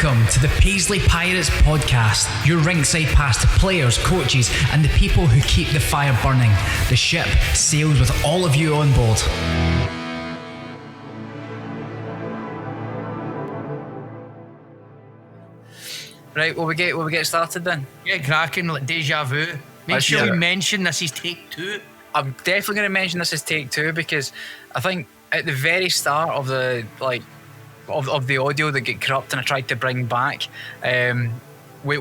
Welcome to the Paisley Pirates podcast, your ringside pass to players, coaches, and the people who keep the fire burning. The ship sails with all of you on board. Right, will we get started then? Get cracking, like deja vu. Make sure you mention this is take 2. I'm definitely going to mention this as take 2 because I think at the very start of the of the audio that get corrupt and I tried to bring back, we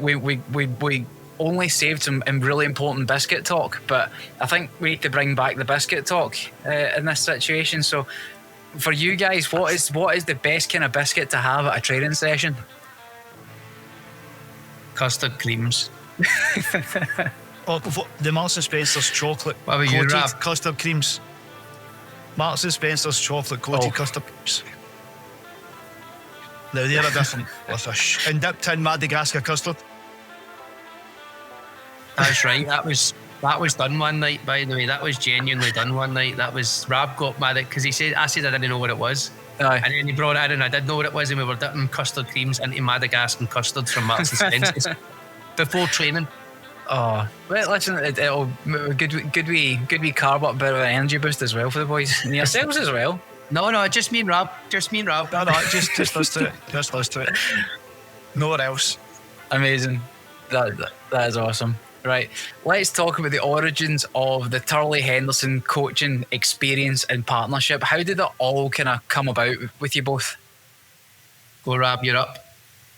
only saved some really important biscuit talk, but I think we need to bring back the biscuit talk in this situation. So for you guys, what is the best kind of biscuit to have at a training session? Custard creams. The Marks and Spencer's chocolate coated custard creams. Marks and Spencer's chocolate coated custard creams. Now they're a different with and dipped in Madagascar custard. That's right. That was done one night, by the way. That was genuinely done one night. That was Rab got mad because I said I didn't know what it was. Aye. And then he brought it in and I did know what it was, and we were dipping custard creams into Madagascar custards from Marks and Spencer's before training. Oh, well, listen, it'll good wee carb up, bit of an energy boost as well for the boys and yourselves as well. No, just me and Rab. No, just us to it. Just us to it. No one else. Amazing. That is awesome. Right, let's talk about the origins of the Turley Henderson coaching experience and partnership. How did it all kind of come about with you both? Go, Rab, you're up.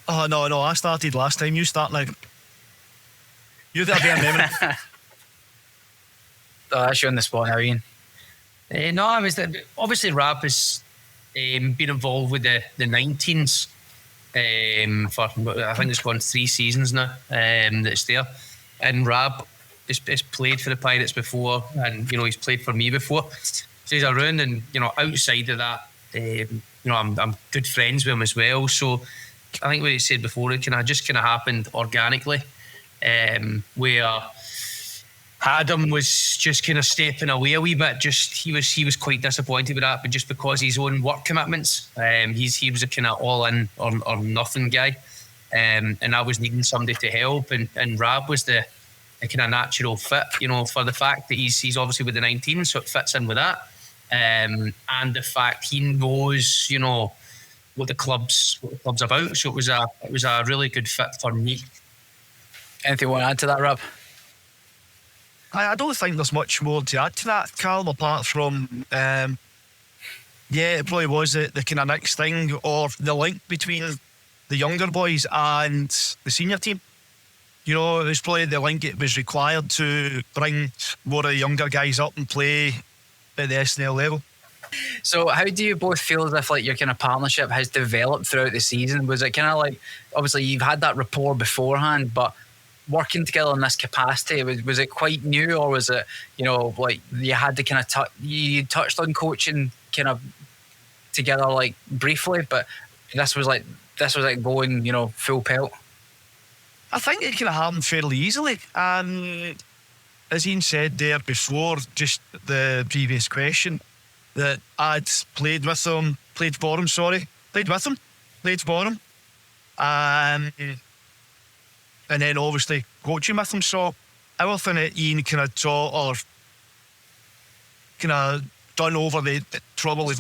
Oh, no, I started last time. You start now. You've got a better memory. Oh, that's you on the spot now, Ian. No, I was obviously Rab has been involved with the 19s for I think it's gone 3 seasons now that's there. And Rab has played for the Pirates before, and he's played for me before. So he's around, and outside of that, I'm good friends with him as well. So I think what he said before, it just happened organically, where Adam was just kind of stepping away a wee bit. Just he was quite disappointed with that, but just because his own work commitments, he was a kind of all in or nothing guy, and I was needing somebody to help, and Rab was the kind of natural fit, for the fact that he's obviously with the 19, so it fits in with that, and the fact he knows what the club's about. So it was a really good fit for me. Anything you want to add to that, Rab? I don't think there's much more to add to that, Carl, apart from, it probably was the kind of next thing, or the link between the younger boys and the senior team. It was probably the link it was required to bring more of the younger guys up and play at the SNL level. So how do you both feel as if your kind of partnership has developed throughout the season? Was it kind of obviously you've had that rapport beforehand, but working together in this capacity, was it quite new, or was it you had to kind of you touched on coaching kind of together briefly, but this was going full pelt? I think it kind of happened fairly easily. As Ian said there before, just the previous question, that I'd played for him, and then obviously coaching with him. So everything that Ian kind of taught or kind of done over the probably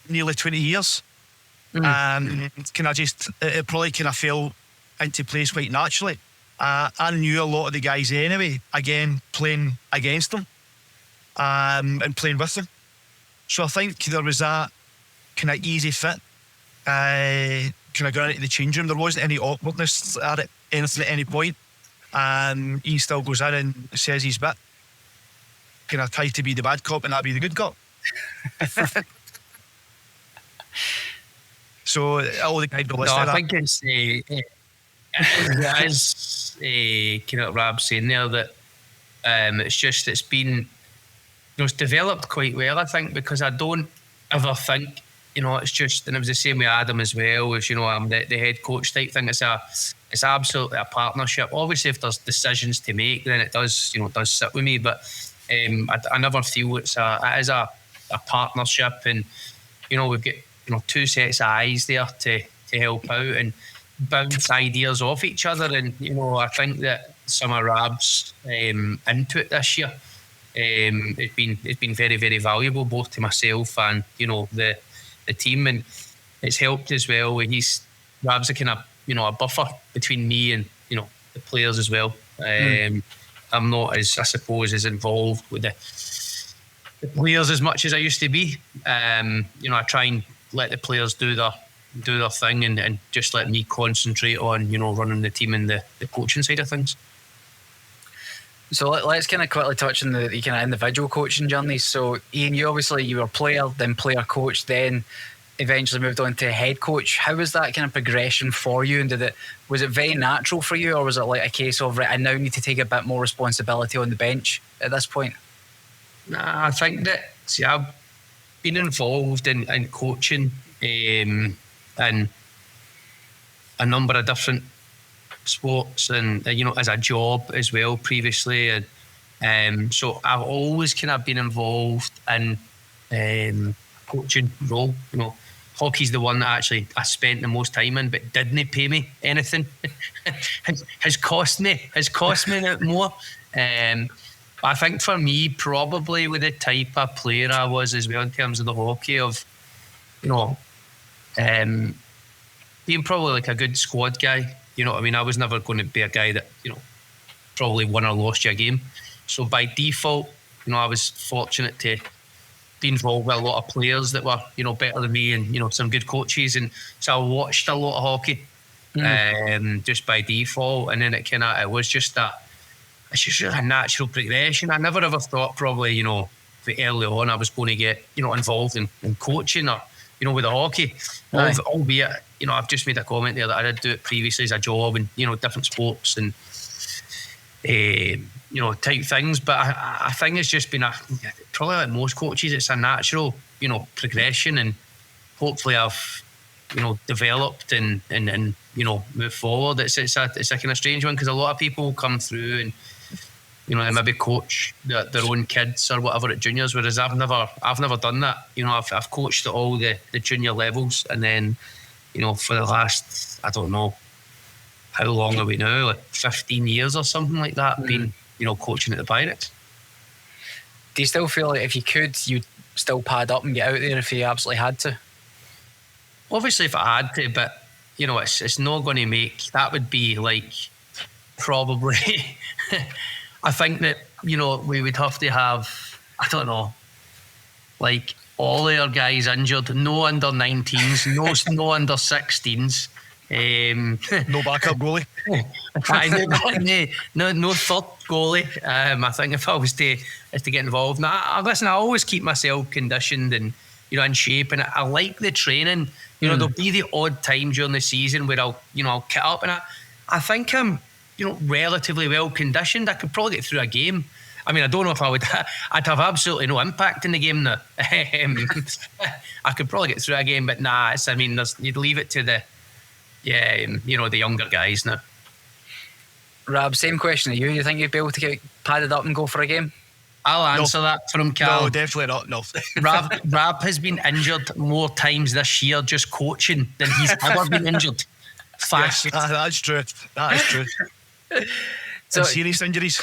nearly 20 years, kind of just it probably kind of fell into place quite naturally. I knew a lot of the guys anyway, again playing against them and playing with them. So I think there was that kind of easy fit. Kind of going into the change room, there wasn't any awkwardness at anything at any point. He still goes in and says his bit. Kind of tries to be the bad cop and that be the good cop. So all the guys will listen to that. I think it is kind of Rab saying there that it's been it's developed quite well, I think, because I don't ever think it's just, and it was the same with Adam as well, as I'm the head coach type thing. It's absolutely a partnership. Obviously, if there's decisions to make, then it does sit with me. But I never feel it is a partnership, and we've got 2 sets of eyes there to to help out and bounce ideas off each other. And I think that some of Rab's input this year, it's been very, very valuable both to myself and the team, and it's helped as well. Rab's a kind of a buffer between me and the players as well. I'm not as, I suppose, as involved with the players as much as I used to be. I try and let the players do their thing and just let me concentrate on running the team and the coaching side of things. So let's kind of quickly touch on the kind of individual coaching journey. So Ian, you were player, then player coach, then eventually moved on to head coach. How was that kind of progression for you? And was it very natural for you, or was it like a case of, right, I now need to take a bit more responsibility on the bench at this point? Nah, I think that, I've been involved in coaching in a number of different sports and as a job as well previously, and so I've always kind of been involved in coaching role. Hockey's the one that actually I spent the most time in, but didn't pay me anything. has cost me more. I think for me, probably with the type of player I was as well in terms of the hockey, of being probably like a good squad guy. I was never going to be a guy that probably won or lost you a game. So by default, I was fortunate to be involved with a lot of players that were better than me, and some good coaches, and so I watched a lot of hockey just by default. And then it was just that, it's just a natural progression. I never ever thought probably that early on I was going to get involved in coaching or with the hockey. Albeit I've just made a comment there that I did do it previously as a job and different sports and type things, but I think it's just been probably like most coaches, it's a natural progression, and hopefully I've developed and moved forward. It's a kind of strange one, because a lot of people come through and they maybe coach their own kids or whatever at juniors, whereas I've never done that. I've coached at all the junior levels, and then for the last, I don't know how long are we now, like 15 years or something like that, been coaching at the Pirates. Do you still feel like if you could, you'd still pad up and get out there if you absolutely had to? Obviously if I had to, but it's not going to make, that would be like probably I think that we would have to have, I don't know, like all our guys injured, no under 19s, no under 16s, no backup goalie. no third goalie. I think if I was to get involved, listen, I always keep myself conditioned and in shape, and I like the training. There'll be the odd time during the season where I'll kit up, and I think I'm relatively well conditioned. I could probably get through a game. I mean, I don't know if I'd have absolutely no impact in the game now. I could probably get through a game, but you'd leave it to the younger guys now. Rab, same question to you. You think you'd be able to get padded up and go for a game? I'll answer that from Cal. No, definitely not. No. Rab has been injured more times this year just coaching than he's ever been injured. Fast. Yes, that's true. That is true. So, and serious injuries.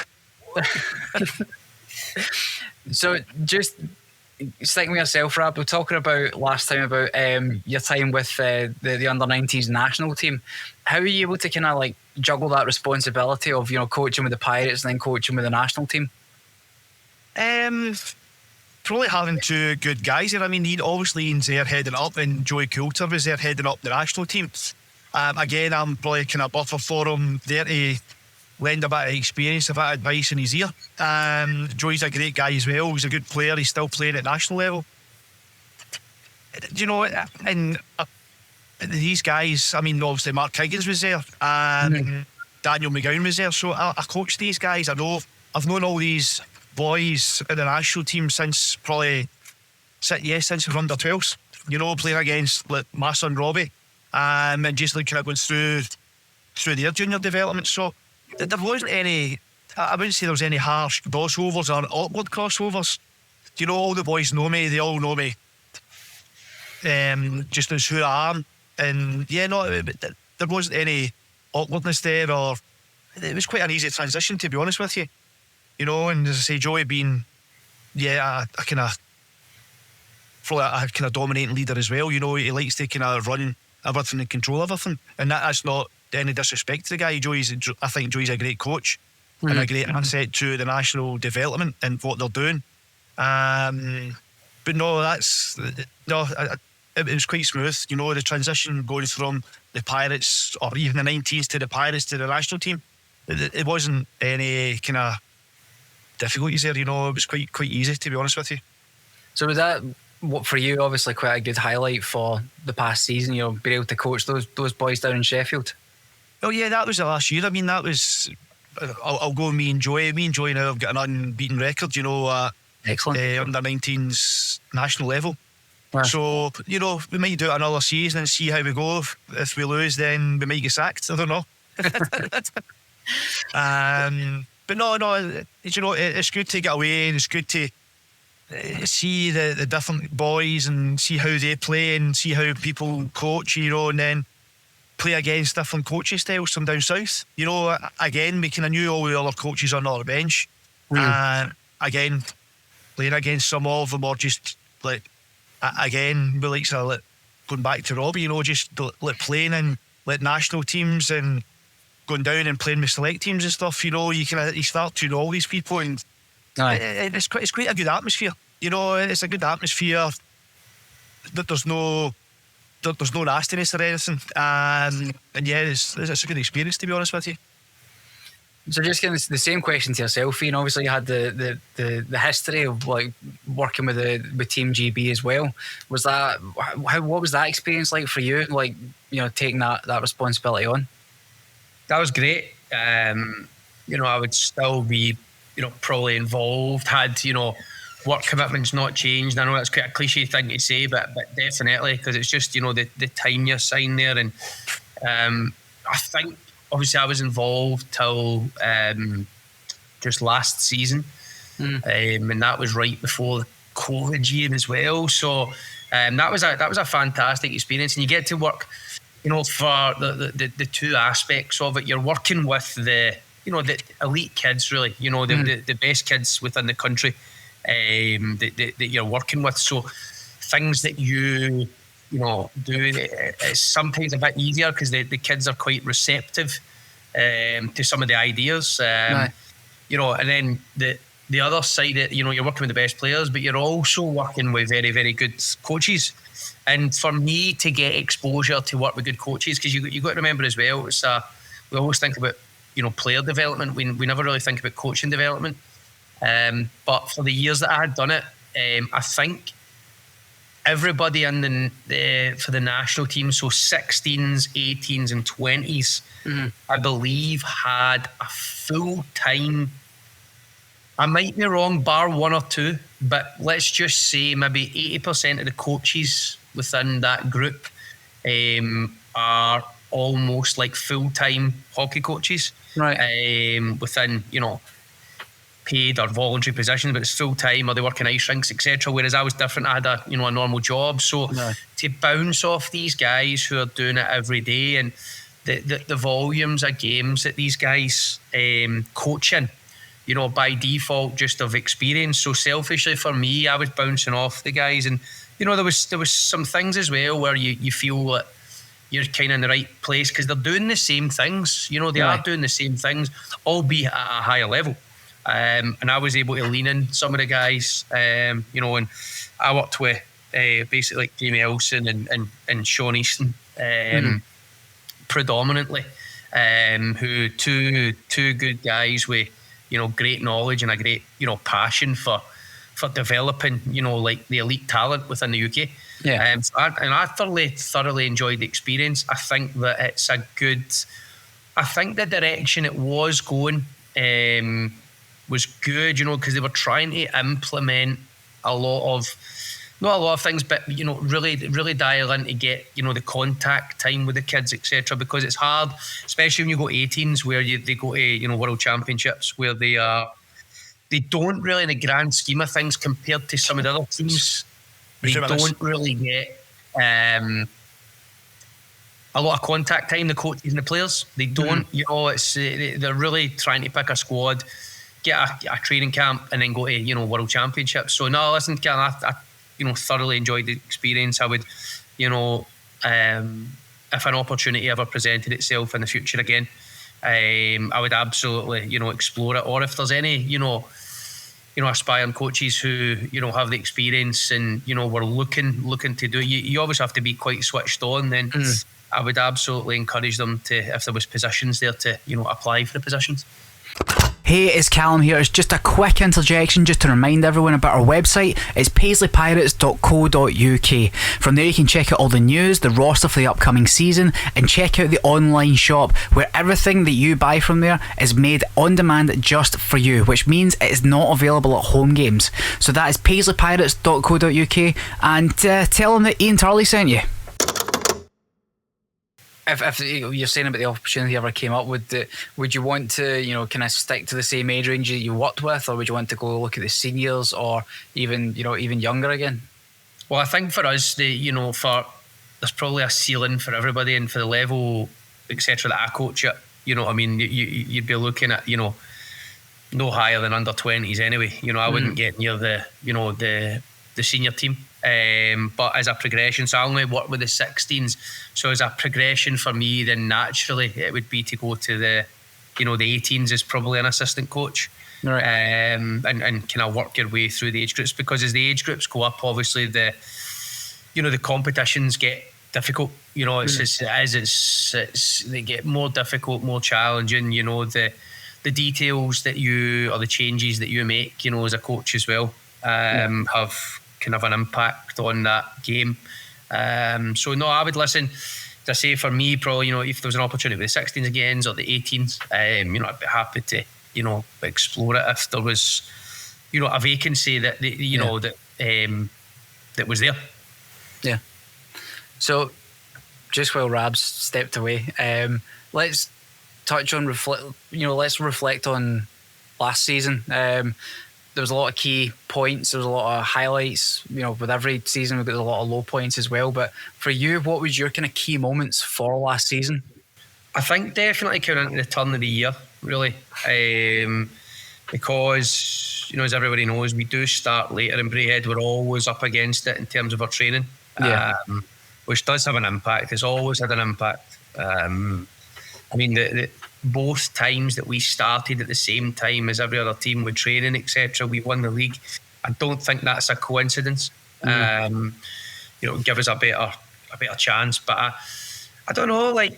So just sticking with yourself, Rab, we're talking about last time about your time with the under-19s national team. How are you able to kind of like juggle that responsibility of coaching with the Pirates and then coaching with the national team? Probably having two good guys there. I mean, obviously Ian's there heading up, and Joey Coulter was there heading up the national team. Again, I'm probably kind of buffer for him there to lend a bit of experience, a bit of advice in his ear. Joey's a great guy as well. He's a good player. He's still playing at national level. And these guys, I mean, obviously Mark Higgins was there, and Daniel McGowan was there. So I coached these guys. I've known all these boys in the national team since probably since we're under 12s. Playing against like my son Robbie, and just like kind of going through their junior development. So there wasn't any, I wouldn't say there was any harsh crossovers or awkward crossovers. All the boys know me. They all know me just as who I am. And yeah, no, there wasn't any awkwardness there, or it was quite an easy transition, to be honest with you. You know, and as I say, Joey being, a kind of, probably a kind of dominating leader as well. You know, he likes to kind of run everything and control everything, and that's not any disrespect to the guy. I think Joey's a great coach and a great asset to the national development and what they're doing. But no, it was quite smooth. You know, the transition going from the Pirates, or even the 19s, to the Pirates to the national team, it wasn't any kind of difficulties there. You know, it was quite easy, to be honest with you. So was that, what for you, obviously quite a good highlight for the past season, you know, being able to coach those boys down in Sheffield? Oh yeah, that was the last year. I mean, that was, I'll go with me and Joey. Me and Joey now have got an unbeaten record, you know, excellent, under 19s national level. Wow. So, you know, we might do it another season and see how we go. If we lose, then we might get sacked. I don't know. But no, you know, it's good to get away, and it's good to see the different boys and see how they play and see how people coach, you know, and then play against different coaching styles from down south. You know, again, we kind of knew all the other coaches on our bench. Again, playing against some of them, or just like, again, we like to going back to Robbie, you know, just like playing in like national teams and going down and playing with select teams and stuff. You know, you start to know all these people, and it's quite a good atmosphere. You know, it's a good atmosphere. That there's no nastiness or anything, and yeah, it's a good experience, to be honest with you. So just getting the same question to yourself, Ian. Obviously, you had the history of like working with Team GB as well. What was that experience like for you? Like, you know, taking that responsibility on. That was great. You know, I would still be, you know, probably involved had, you know, work commitments not changed. I know that's quite a cliche thing to say, but definitely, because it's just, you know, the time you sign there, and I think obviously I was involved till just last season, and that was right before the COVID year as well. So that was a fantastic experience, and you get to work, you know, for the two aspects of it. You're working with the elite kids, really, you know, the best kids within the country that you're working with. So things that you know do, it's sometimes a bit easier because the kids are quite receptive to some of the ideas, you know. And then the other side, you know, you're working with the best players, but you're also working with very, very good coaches. And for me to get exposure to work with good coaches, because you got to remember as well, it's we always think about, you know, player development. We never really think about coaching development. But for the years that I had done it, I think everybody in for the national team, so 16s, 18s and 20s, I believe had a full-time, I might be wrong, bar one or two, but let's just say maybe 80% of the coaches within that group are almost like full-time hockey coaches, right? Within, you know, paid or voluntary positions, but it's full-time, or they work in ice rinks, etc. Whereas I was different. I had a normal job. So to bounce off these guys who are doing it every day, and the volumes of games that these guys coaching, you know, by default, just of experience. So selfishly for me, I was bouncing off the guys, and you know, there was some things as well where you feel that you're kind of in the right place because they're doing the same things. You know, they are doing the same things, albeit at a higher level. And I was able to lean in some of the guys, you know, and I worked with basically like Jamie Elson and Sean Easton predominantly, who two good guys with, you know, great knowledge and a great, you know, passion for developing, you know, like the elite talent within the UK. And I thoroughly enjoyed the experience. I think that it's a good, I think the direction it was going was good, you know, because they were trying to implement a lot of, not a lot of things, but, you know, really dial in to get, you know, the contact time with the kids, etc. Because it's hard, especially when you go 18s where they go to, you know, world championships where they don't really, in the grand scheme of things, compared to some of the other teams, they don't really get a lot of contact time, the coaches and the players. They don't, it's they're really trying to pick a squad, get a training camp, and then go to World Championships. So no, listen, I thoroughly enjoyed the experience. I would, if an opportunity ever presented itself in the future again, I would absolutely explore it. Or if there's any aspiring coaches who have the experience and were looking to do it, you always have to be quite switched on. Then I would absolutely encourage them to, if there was positions there, to apply for the positions. Hey, it's Callum here. It's just a quick interjection just to remind everyone about our website. It's paisleypirates.co.uk. From there you can check out all the news, the roster for the upcoming season, and check out the online shop where everything that you buy from there is made on demand just for you, which means it is not available at home games. So that is paisleypirates.co.uk, and tell them that Ian Turley sent you. If you're saying about the opportunity ever came up, would you want to kind of stick to the same age range that you worked with, or would you want to go look at the seniors or even younger again? Well, I think for us, there's probably a ceiling for everybody, and for the level, etc. that I coach at, you'd be looking at no higher than under 20s anyway. I wouldn't get near the senior team. But as a progression, so I only work with the 16s. So as a progression for me, then naturally it would be to go to the 18s as probably an assistant coach, right? And kind of work your way through the age groups, because as the age groups go up, obviously the competitions get difficult. They get more difficult, more challenging. The details that or the changes that you make, as a coach as well, have kind of an impact on that game. So no, I would listen. As I say, for me, probably, if there was an opportunity with the 16s again or the 18s, I'd be happy to, explore it if there was, a vacancy that that was there. Yeah. So, just while Rab's stepped away, let's touch on let's reflect on last season. There was a lot of key points. There was a lot of highlights. With every season, we've got a lot of low points as well. But for you, what was your kind of key moments for last season? I think definitely coming into the turn of the year, really, because as everybody knows, we do start later in Braehead. We're always up against it in terms of our training, which does have an impact. It's always had an impact. Both times that we started at the same time as every other team with training, etc., we won the league. I don't think that's a coincidence. Give us a better chance. But I don't know. I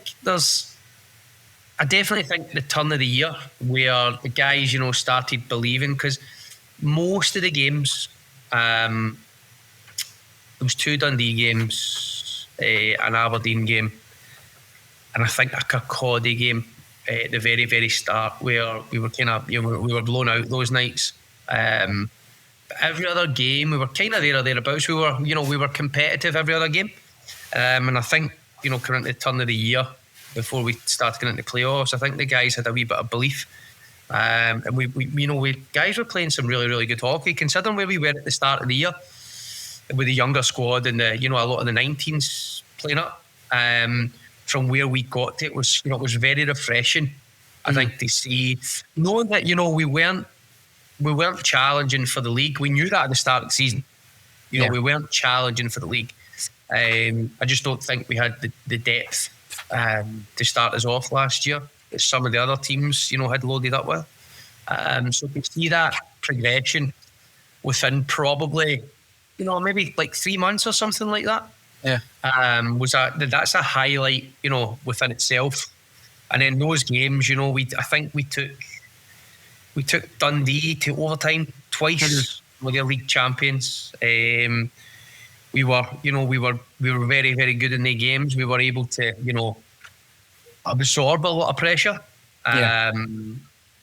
definitely think the turn of the year where the guys, started believing, because most of the games, there was 2 Dundee games, an Aberdeen game, and I think a Kirkcaldy game at the very, very start, where we were kind of, we were blown out those nights. Every other game, we were kind of there or thereabouts. We were competitive every other game. And I think, coming into the turn of the year, before we started getting into the playoffs, I think the guys had a wee bit of belief. And we guys were playing some really, really good hockey, considering where we were at the start of the year, with the younger squad and a lot of the 19s playing up. From where we got to, it was very refreshing, I think, to see, knowing that we weren't challenging for the league. We knew that at the start of the season. We weren't challenging for the league. I just don't think we had the depth to start us off last year that some of the other teams had loaded up with. So to see that progression within probably maybe like 3 months or something like that. Yeah, that's a highlight, within itself. And then those games, I think we took Dundee to overtime twice. With their league champions. We were very, very good in the games. We were able to, absorb a lot of pressure. I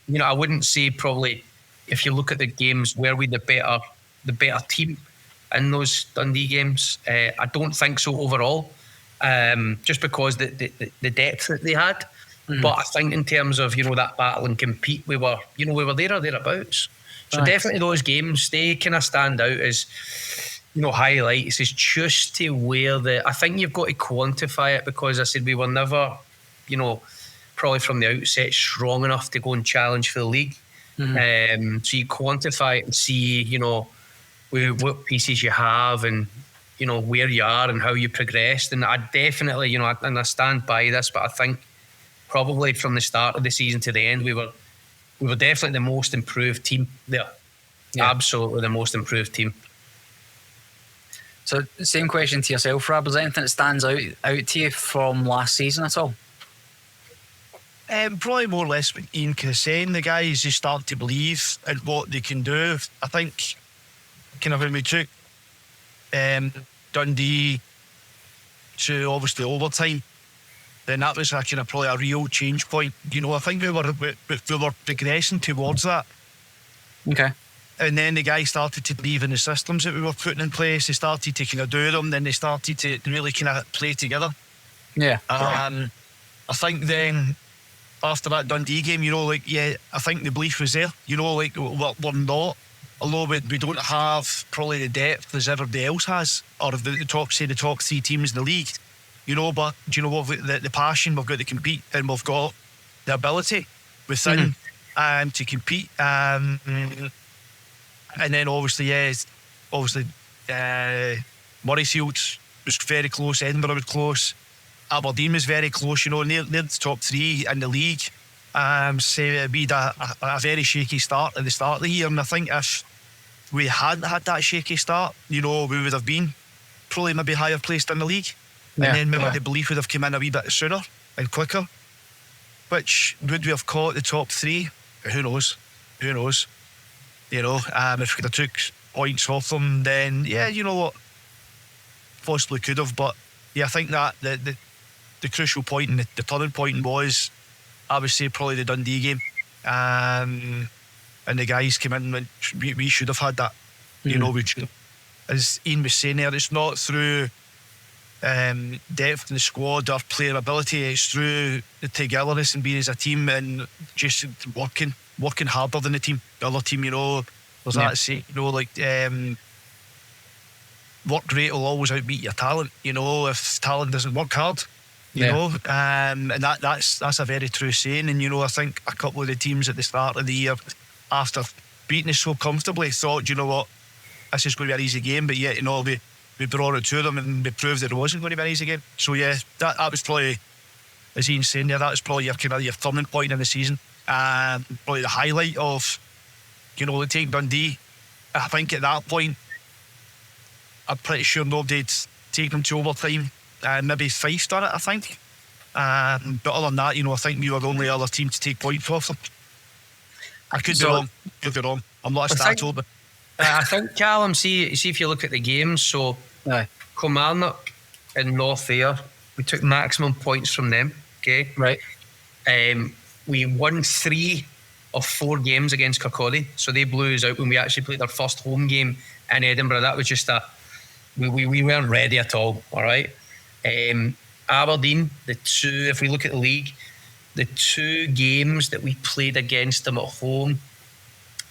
wouldn't say probably, if you look at the games, were we the better team in those Dundee games? I don't think so overall, just because the depth that they had. But I think in terms of that battle and compete, we were there or thereabouts. So definitely those games, they kind of stand out as highlights is just to where I think you've got to quantify it, because I said we were never, probably from the outset strong enough to go and challenge for the league. So you quantify it and see, what pieces you have and, where you are and how you progressed. And I definitely, and I stand by this, but I think probably from the start of the season to the end, we were definitely the most improved team there. Yeah. Absolutely the most improved team. So, same question to yourself, Rab. Is there anything that stands out to you from last season at all? Probably more or less what Ian was saying. The guys just start to believe in what they can do. I think kind of when we took Dundee to obviously overtime, then that was a kind of probably a real change point. I think we were progressing towards that. Okay. And then the guys started to believe in the systems that we were putting in place. They started to kind of do them. Then they started to really kind of play together. Yeah. I think then after that Dundee game, I think the belief was there. We're not, although we don't have probably the depth as everybody else has, or the top 3 teams in the league. But we've got the passion, we've got to compete, and we've got the ability within to compete. And then obviously, Murrayfield was very close, Edinburgh was close, Aberdeen was very close, they're the top 3 in the league. So we had a very shaky start at the start of the year, and I think if we hadn't had that shaky start, we would have been probably maybe higher placed in the league. And then maybe the belief would have come in a wee bit sooner and quicker. Which would we have caught the top 3? Who knows? If we could have took points off them, then possibly could have. But I think that the crucial point and the turning point was, I would say, probably the Dundee game. And the guys came in and we should have had that. We should have. As Ian was saying there, it's not through depth in the squad or player ability, it's through the togetherness and being as a team and just working harder than the other team, there's that say, work rate will always outbeat your talent, if talent doesn't work hard, and that's a very true saying. And I think a couple of the teams at the start of the year, after beating us so comfortably, thought, this is going to be an easy game, but yet, we brought it to them and we proved that it wasn't going to be an easy game. So that was probably, as Ian's saying there, that was probably your turning point in the season. Probably the highlight of, the take Dundee. I think at that point, I'm pretty sure nobody'd taken them to overtime. Maybe Fife done it, I think. But other than that, I think we were the only other team to take points off them. I could be wrong. I'm not a stat but I think, Callum, see if you look at the games. So, Kilmarnock and North Ayr, we took maximum points from them. Okay, right. We won 3 of 4 games against Kirkcaldy, so they blew us out when we actually played our first home game in Edinburgh. That was just we weren't ready at all. All right. Aberdeen, if we look at the league, the 2 games that we played against them at home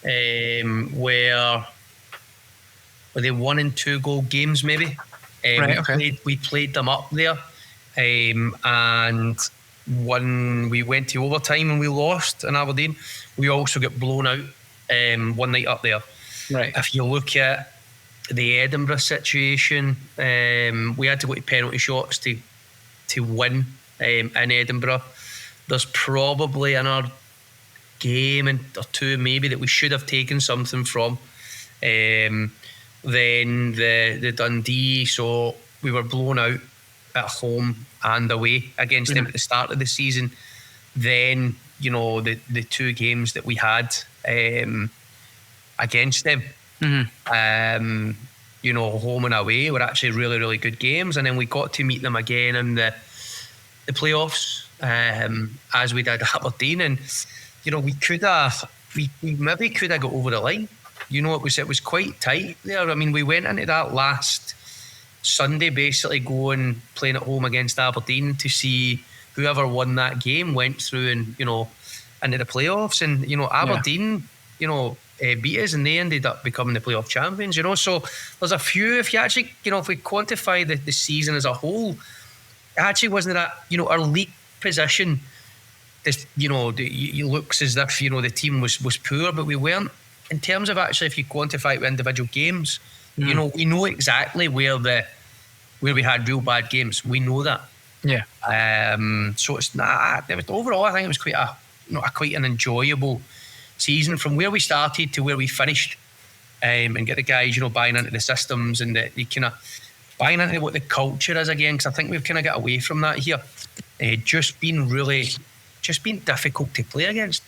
were they 1 and 2 goal games maybe. We played them up there, and we went to overtime and we lost in Aberdeen. We also got blown out one night up there. Right. If you look at the Edinburgh situation, we had to go to penalty shots to win in Edinburgh. There's probably another game or 2 maybe that we should have taken something from. Then the Dundee, so we were blown out at home and away against them at the start of the season. Then the 2 games that we had against them, home and away, were actually really, really good games. And then we got to meet them again in the playoffs, as we did Aberdeen, and we maybe could have got over the line. It was quite tight there. I mean, we went into that last Sunday basically playing at home against Aberdeen to see whoever won that game went through and into the playoffs. And Aberdeen, beat us, and they ended up becoming the playoff champions. So there's a few. If you actually, if we quantify the season as a whole, it actually wasn't that our league position. This it looks as if the team was poor, but we weren't. In terms of actually, if you quantify it with individual games, we know exactly where we had real bad games. We know that. Yeah. So it's not. Overall, I think it was quite quite an enjoyable season from where we started to where we finished, and get the guys buying into the systems and the kind of buying into what the culture is again. Because I think we've kind of got away from that here. Just being difficult to play against.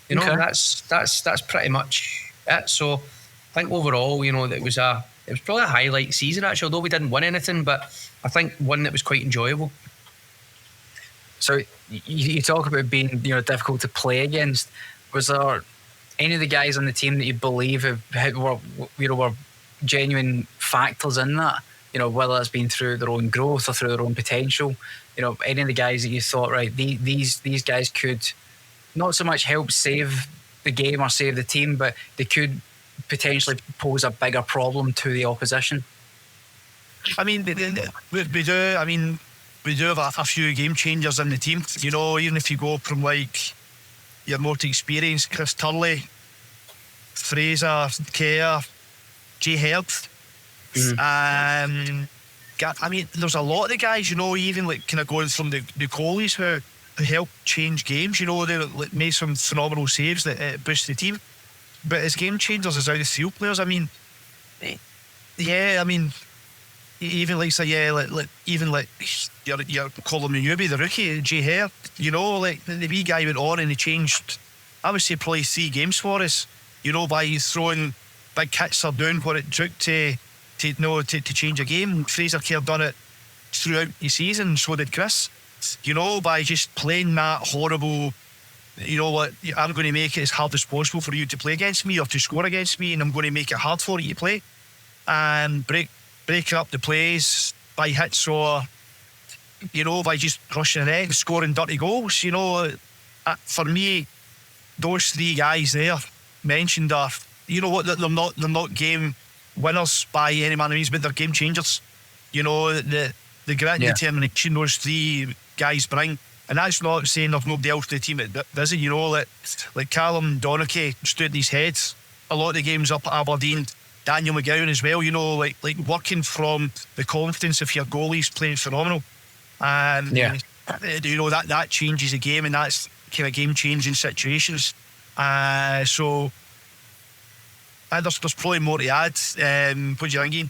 Okay. That's pretty much it. So I think overall, it was probably a highlight season actually, although we didn't win anything, but I think one that was quite enjoyable. So you talk about being difficult to play against. Was there any of the guys on the team that you believe were genuine factors in that? Whether it's been through their own growth or through their own potential. Any of the guys that you thought, right, these guys could not so much help save the game or save the team, but they could potentially pose a bigger problem to the opposition. I mean, we do. I mean, we do have a few game changers in the team. Even if you go from your more experienced Chris Turley, Fraser, Kerr, diehard. I mean, there's a lot of the guys, even kind of going from the goalies who help change games. They made some phenomenal saves that boost the team. But as game changers, as out of field players, I mean, yeah, I mean, even even your Colin Manubi, the rookie, Jay Hare, the wee guy went on and he changed, I would say, probably 3 games for us, by throwing big hits or doing what it took to change a game. Fraser Kerr done it throughout the season, so did Chris, by just playing that horrible, I'm going to make it as hard as possible for you to play against me or to score against me, and I'm going to make it hard for you to play and breaking up the plays by hits or by just crushing an egg, scoring dirty goals. For me, those 3 guys there mentioned are, they're not game winners by any manner of means, but they're game changers. The grit and determination those 3 guys bring, and that's not saying there's nobody else to the team that does it. Like Callum Donachie stood his head a lot of the games up at Aberdeen. Daniel McGowan as well. Like working from the confidence of your goalies playing phenomenal, and that changes the game, and that's kind of game changing situations. So there's probably more to add. What do you think, Ian?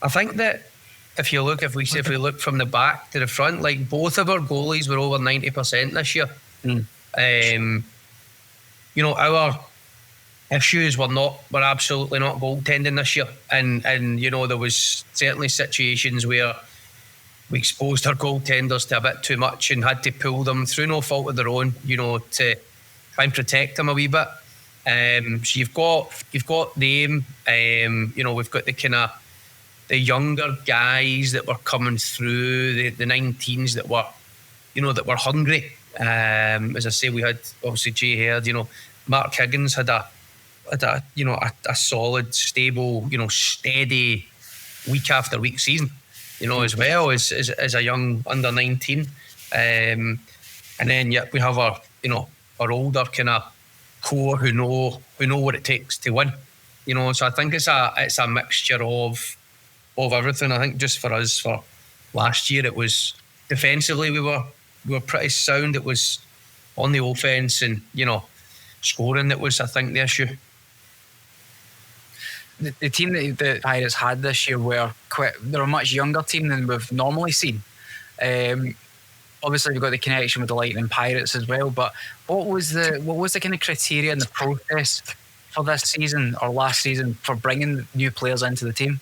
I think that if we look from the back to the front, like both of our goalies were over 90% this year. Our issues were absolutely not goaltending this year, and there was certainly situations where we exposed our goaltenders to a bit too much and had to pull them through no fault of their own, to try and protect them a wee bit. So you've got them. We've got the kind of the younger guys that were coming through, the 19s that were hungry. As I say, we had obviously Jay Herd. Mark Higgins had a solid, stable, steady week after week season. As well as a young under 19. And then we have our older kind of core who know what it takes to win. So I think it's a mixture of everything. I think just for us for last year, it was defensively we were pretty sound. It was on the offense and scoring that was, I think, the issue. The team that Pirates had this year they're a much younger team than we've normally seen. Obviously, we've got the connection with the Lightning Pirates as well. But what was the kind of criteria and the process for this season or last season for bringing new players into the team?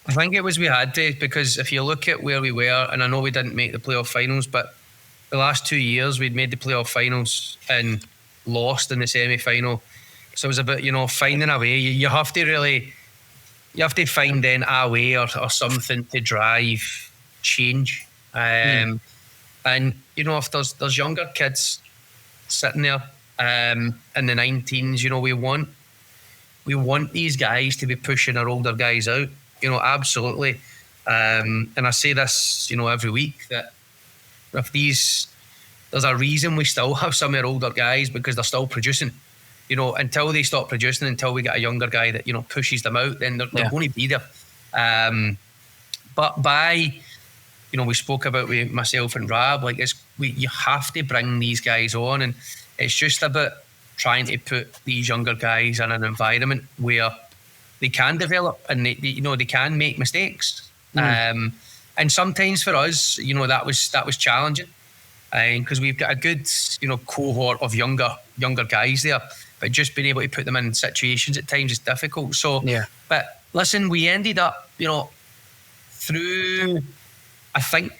I think it was we had to, because if you look at where we were, and I know we didn't make the playoff finals, but the last 2 years we'd made the playoff finals and lost in the semi-final. So it was about, finding a way. You have to find then a way or something to drive change. And, if there's younger kids sitting there in the 19s. You know, we want these guys to be pushing our older guys out. You know, absolutely. And I say this, you know, every week, that if there's a reason we still have some of our older guys, because they're still producing. You know, until they stop producing, until we get a younger guy that, you know, pushes them out, then they're going to be there. But by, you know, we spoke about with myself and Rab, like you have to bring these guys on, and it's just about trying to put these younger guys in an environment where they can develop and they you know, they can make mistakes. And sometimes for us, you know, that was challenging, because we've got a good, you know, cohort of younger guys there, but just being able to put them in situations at times is difficult. So, but listen, we ended up, you know, through, I think,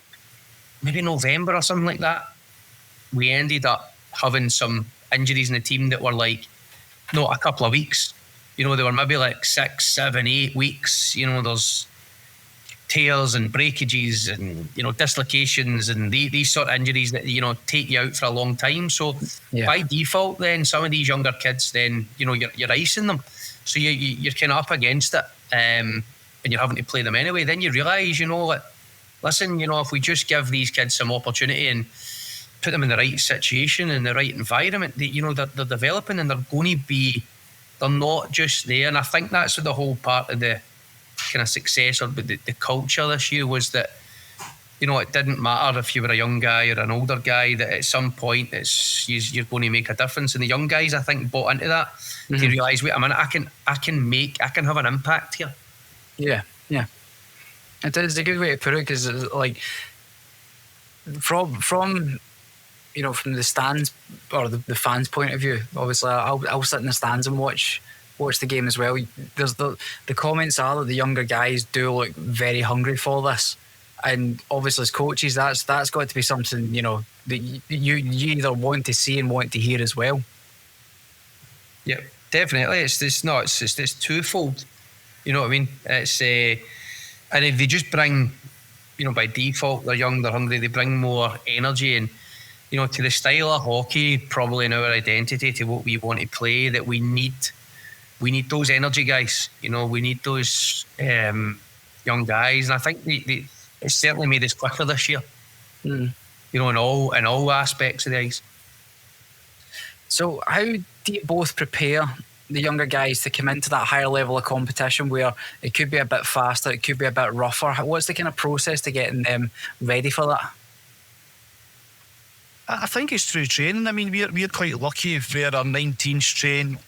maybe November or something like that, we ended up having some injuries in the team that were like, not a couple of weeks. You know, they were maybe like 6, 7, 8 weeks. You know, there's tears and breakages and, you know, dislocations and these sort of injuries that, you know, take you out for a long time. So by default, then some of these younger kids, then, you know, you're icing them. So you're kind of up against it, and you're having to play them anyway. Then you realise, you know, that, listen, you know, if we just give these kids some opportunity and put them in the right situation, in the right environment, you know, they're developing, and they're going to be, they're not just there. And I think that's the whole part of the kind of success, or the culture this year, was that, you know, it didn't matter if you were a young guy or an older guy, that at some point you're going to make a difference. And the young guys, I think, bought into that, to realise, wait a minute, I can have an impact here. Yeah. It's a good way to put it, because like from you know, from the stands or the fans' point of view, obviously I'll sit in the stands and watch the game as well. There's the comments are that the younger guys do look very hungry for this, and obviously as coaches, that's got to be something, you know, that you either want to see and want to hear as well. Yeah, definitely. It's twofold. You know what I mean? It's and if they just bring, you know, by default, they're young, they're hungry, they bring more energy, and, you know, to the style of hockey, probably in our identity, to what we want to play, that we need those energy guys. You know, we need those young guys, and I think it's certainly made us quicker this year. You know, in all aspects of the ice. So how do you both prepare the younger guys to come into that higher level of competition where it could be a bit faster, it could be a bit rougher? What's the kind of process to getting them ready for that? I think it's through training. I mean, we're quite lucky if we're our 19s train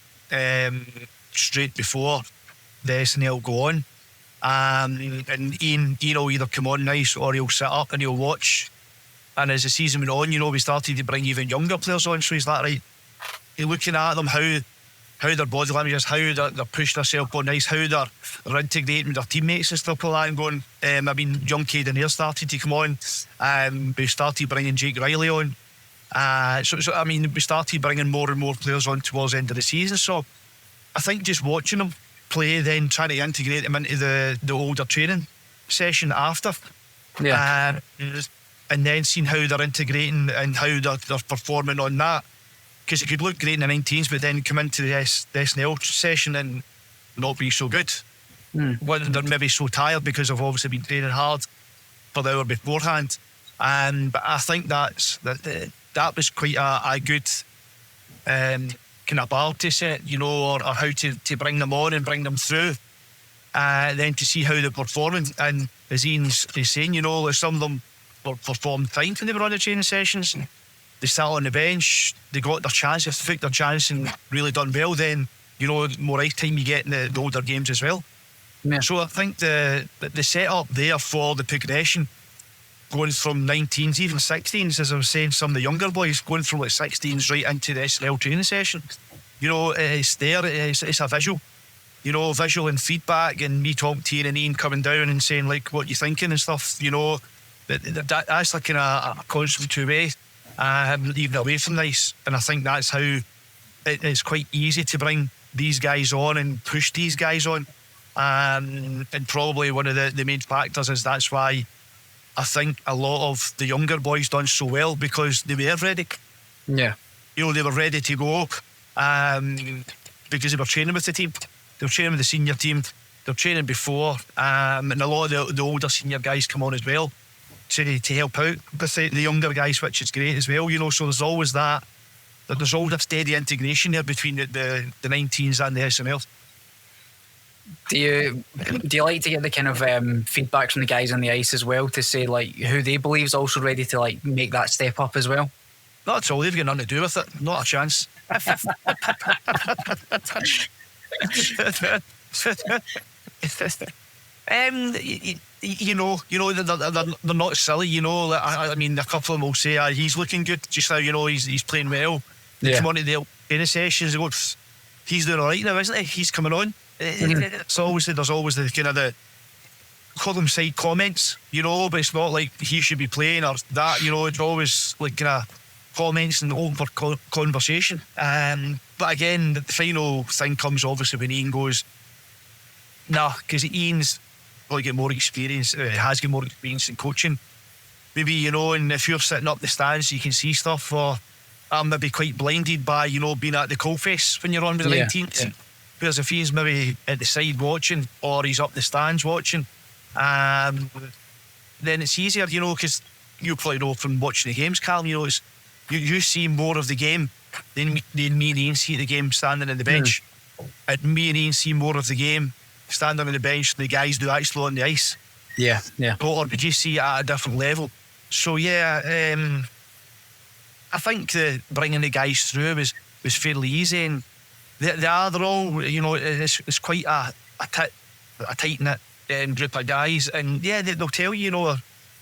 straight before the SNL go on. And Ian will either come on nice, or he'll sit up and he'll watch. And as the season went on, you know, we started to bring even younger players on. So he's like, right, you're looking at them, how their body language is, how they're pushing themselves on ice, how they're integrating with their teammates and stuff like that, and going, I mean, young Caden here started to come on. We started bringing Jake Riley on. So I mean, we started bringing more and more players on towards the end of the season. So I think just watching them play, then trying to integrate them into the older training session after. And then seeing how they're integrating and how they're performing on that. Because it could look great in the 19s, but then come into the SNL session and not be so good. When they're maybe so tired because they've obviously been training hard for the hour beforehand. But I think that was quite a good kind of bar to set, you know, or how to bring them on and bring them through. Then to see how they're performing. And as Ian's saying, you know, some of them performed fine when they were on the training sessions. They sat on the bench, they got their chance, if they took their chance and really done well, then, you know, more ice time you get in the older games as well. So I think the setup there for the progression, going from 19s, even 16s, as I was saying, some of the younger boys going from like 16s right into the SNL training session, you know, it's there, it's a visual, you know, visual and feedback, and me talking to Ian and Ian coming down and saying like what you're thinking and stuff, you know, that's like a constant two-way. Even away from the ice, and I think that's how it's quite easy to bring these guys on and push these guys on, and probably one of the main factors is that's why I think a lot of the younger boys done so well, because they were ready. You you know, they were ready to go because they were training with the team. They were training with the senior team. They were training before, and a lot of the older senior guys come on as well to help out with the younger guys, which is great as well. You know, so there's always that. There's always a steady integration there between the 19s and the SML. Do you like to get the kind of feedback from the guys on the ice as well, to say like who they believe is also ready to like make that step up as well? Not at all. They've got nothing to do with it. Not a chance. You know, they're not silly. You know, I mean, a couple of them will say, he's looking good just now. You know, he's playing well. They come on to the training sessions. They go, he's doing all right now, isn't he? He's coming on. It's always there's always the kind of the call them side comments, you know, but it's not like he should be playing or that. You know, it's always like kind of comments and open for conversation. But again, the final thing comes obviously when Ian goes, nah, because Ian's probably get more experience, has got more experience in coaching. Maybe, you know, and if you're sitting up the stands, you can see stuff, or I'm maybe quite blinded by, you know, being at the coalface when you're on with the 19th. Yeah. Whereas if he's maybe at the side watching, or he's up the stands watching, then it's easier, you know, because you probably know from watching the games, Callum, you know, it's, you see more of the game than me and Ian see the game standing on the bench. And me and Ian see more of the game standing on the bench than the guys do actually on the ice. Yeah. Or did you see it at a different level? So yeah, I think bringing the guys through was fairly easy, and they're all, you know, it's quite a tight knit group of guys, and yeah, they'll tell you, you know,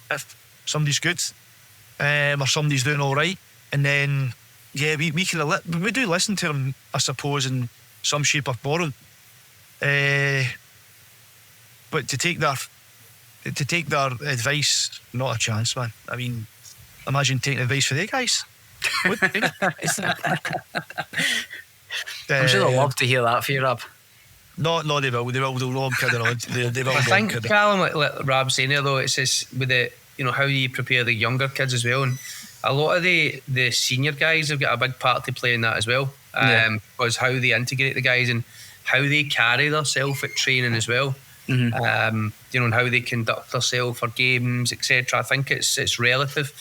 if somebody's good or somebody's doing all right, and then yeah, we do listen to them, I suppose, in some shape or form. But to take their advice, not a chance, man. I mean, imagine taking advice for the guys. I'm sure they'll love to hear that for you, Rab. No, they will. No, I'm kidding on. They will. I think, Callum, like Rab's saying there, though, it's just with the, you know, how you prepare the younger kids as well, and a lot of the senior guys have got a big part to play in that as well. Because how they integrate the guys and how they carry themselves at training as well. Mm-hmm. You know, and how they conduct themselves for games, etc. I think it's relative.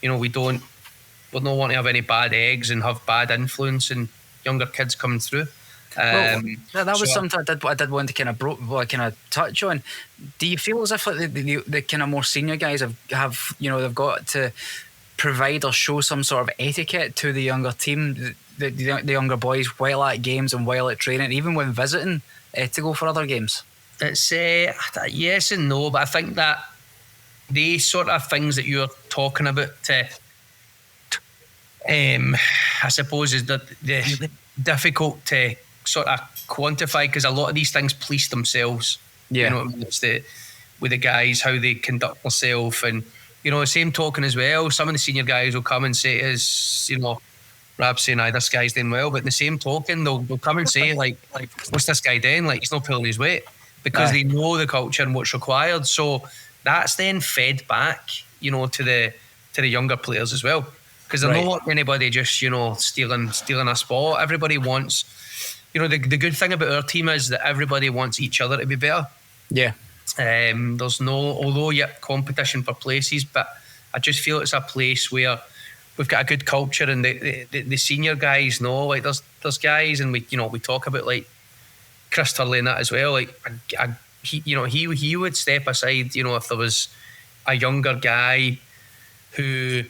You know, we're not wanting to have any bad eggs and have bad influence and younger kids coming through. That was something I did want to kind of touch on. Do you feel as if like the kind of more senior guys have you know, they've got to provide or show some sort of etiquette to the younger team, the younger boys, while at games and while at training, even when visiting to go for other games? It's yes and no, but I think that the sort of things that you're talking about, I suppose, is the difficult to sort of quantify, because a lot of these things police themselves. You know, it's with the guys, how they conduct themselves, and you know, the same token as well. Some of the senior guys will come and say, "Is you know, Rab's saying, this guy's doing well," but in the same token, they'll come and say, like, "What's this guy doing? Like, he's not pulling his weight," because they know the culture and what's required. So that's then fed back, you know, to the younger players as well, because they're not anybody just, you know, stealing a spot. Everybody wants, you know, the good thing about our team is that everybody wants each other to be better. Yeah. There's although competition for places, but I just feel it's a place where we've got a good culture, and the senior guys know, like, there's guys, and we talk about like Chris Turley and that as well. Like, he would step aside, you know, if there was a younger guy who,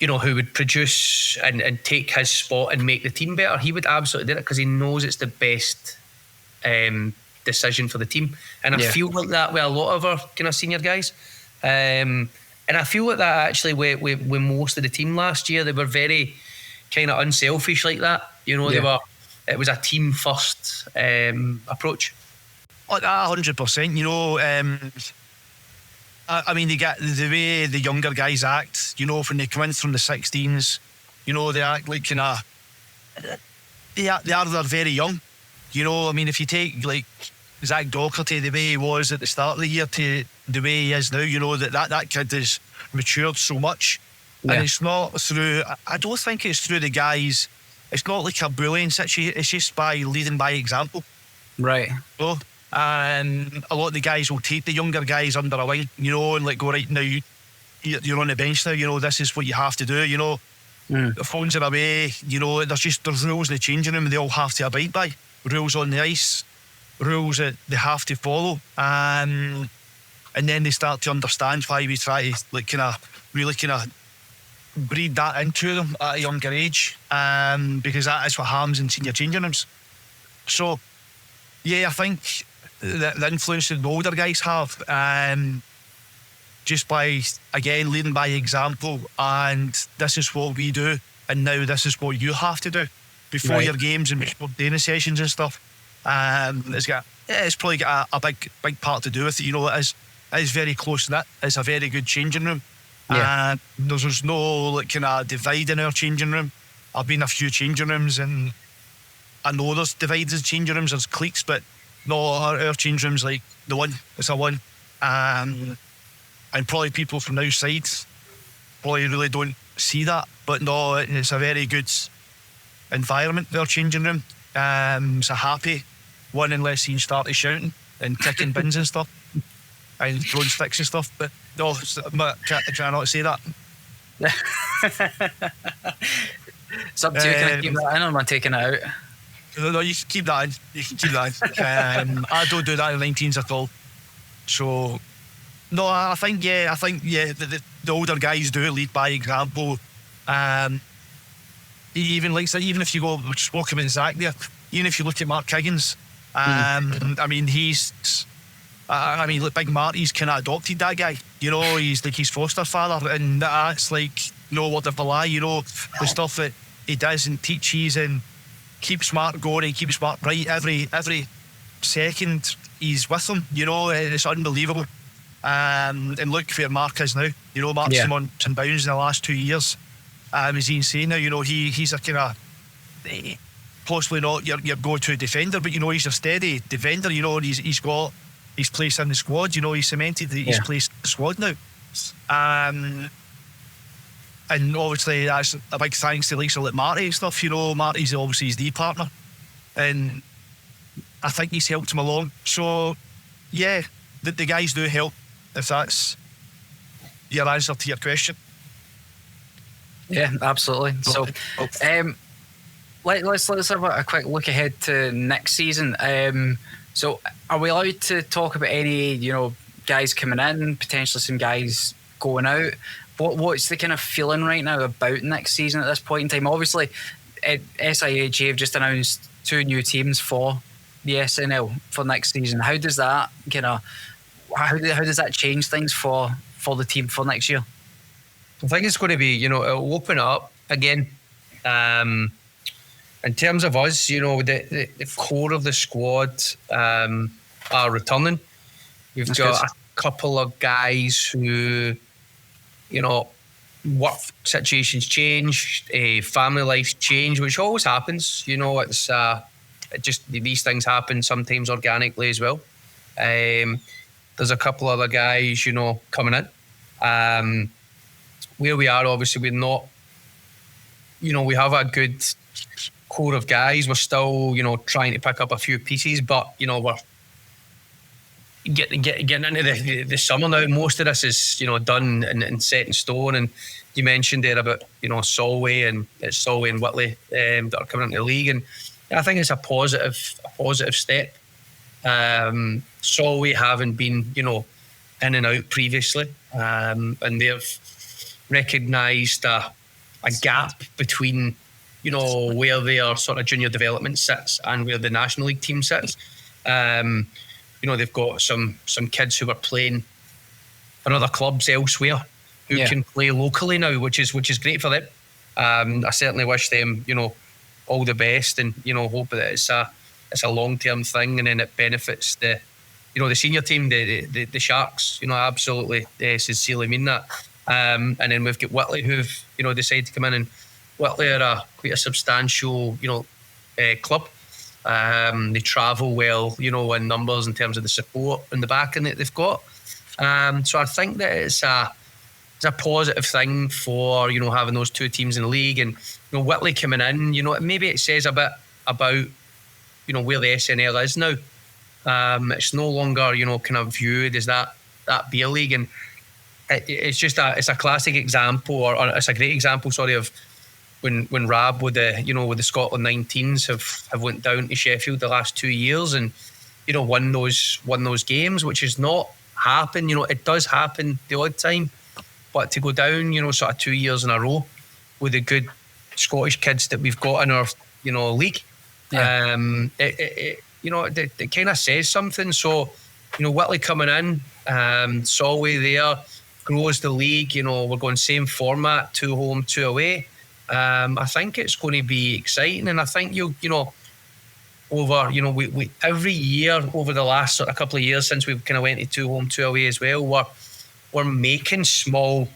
you know, who would produce and take his spot and make the team better. He would absolutely do it because he knows it's the best decision for the team. And I feel like that with a lot of our kind of senior guys. And I feel like that actually with most of the team last year. They were very kind of unselfish like that. You know, it was a team first approach. 100%. You know, I mean, they get the way the younger guys act, you know, when they come in from the 16s, you know, they act like kind of, they're very young. You know, I mean, if you take like Zach Docherty, the way he was at the start of the year to the way he is now, you know, that kid has matured so much. And it's not through, I don't think it's through the guys, it's not like a bullying situation, it's just by leading by example. Right. So, and a lot of the guys will take the younger guys under a wing, you know, and like go, right, now you're on the bench now, you know, this is what you have to do, you know. The phones are away, you know, there's rules in the changing room they all have to abide by. Rules on the ice, rules that they have to follow. And then they start to understand why we try to like really breed that into them at a younger age. Because that is what happens in senior changing rooms. So yeah, I think the influence that the older guys have, just by, again, leading by example, and this is what we do, and now this is what you have to do before your games and before training sessions and stuff. It's probably got a big part to do with it. You know, it is very close knit. It's a very good changing room. And there's no like kind of divide in our changing room. I've been in a few changing rooms and I know there's divides in changing rooms, there's cliques, but no, our changing room's like the one. It's a one. And probably people from the outside probably really don't see that, but no, it's a very good environment, their changing room. It's a happy one unless you start shouting and kicking bins and stuff and throwing sticks and stuff, but no, try not to say that. It's up to you. Can I keep that in or am I taking it out? No, you can keep that in. You can keep that in. I don't do that in the 19s at all. So no, I think the older guys do lead by example. Even if you go just walk him in Zach there, even if you look at Mark Higgins, I mean look, Big Marty's kind of adopted that guy. You know, he's like his foster father, and that's like no word of a lie. You know, the stuff that he does and teaches and keeps Mark going and keeps Mark bright every second he's with him. You know, it's unbelievable. And look where Mark is now. You know, Mark's been on some bounds in the last 2 years. As Ian saying now, you know, he's a kind of possibly not your go-to defender, but you know, he's a steady defender. You know, and he's got his place in the squad. You know, he's cemented his place in the squad now. And obviously that's a big thanks to Lisa like Marty and stuff. You know, Marty's obviously his D partner, and I think he's helped him along. So yeah, the guys do help. If that's your answer to your question. Yeah, absolutely. So, let's have a quick look ahead to next season. So, are we allowed to talk about any, you know, guys coming in, potentially some guys going out? What's the kind of feeling right now about next season at this point in time? Obviously, SIHA have just announced 2 new teams for the SNL for next season. How does that how does that change things for the team for next year? I think it's going to be, you know, it'll open up again. In terms of us, you know, the core of the squad are returning. We've got a couple of guys who, you know, work situations change, family life change, which always happens. You know, it's just these things happen sometimes organically as well. There's a couple other guys, you know, coming in. Where we are, obviously, we're not, you know, we have a good core of guys. We're still, you know, trying to pick up a few pieces, but, you know, we're getting into the summer now. Most of this is, you know, done and set in stone. And you mentioned there about, you know, Solway and Whitley that are coming into the league. And I think it's a positive step. Solway haven't been, you know, in and out previously, and they've recognised a gap between, you know, where their sort of junior development sits and where the National League team sits. You know, they've got some kids who are playing for other clubs elsewhere who can play locally now, which is great for them. I certainly wish them, you know, all the best, and, you know, hope that it's a long-term thing, and then it benefits the, you know, the senior team, the Sharks. You know, I absolutely sincerely mean that. And then we've got Whitley, who've, you know, decided to come in, and Whitley are quite a substantial, you know, club. They travel well, you know, in numbers in terms of the support and the backing that they've got. So I think that it's a a positive thing for, you know, having those two teams in the league. And, you know, Whitley coming in, you know, maybe it says a bit about, you know, where the SNL is now. It's no longer, you know, kind of viewed as that beer league, and it's just it's a classic example, or it's a great example, sorry, of when Rab with the Scotland 19s have went down to Sheffield the last 2 years and, you know, won those games, which has not happened. You know, it does happen the odd time, but to go down, you know, sort of 2 years in a row with the good Scottish kids that we've got in our, you know, league, it kind of says something. So, you know, Whitley coming in, Solway there, grows the league. You know, we're going same format, 2 home, 2 away. I think it's going to be exciting, and I think we every year over the last sort of couple of years since we've kind of went to 2 home, 2 away as well, we're making small,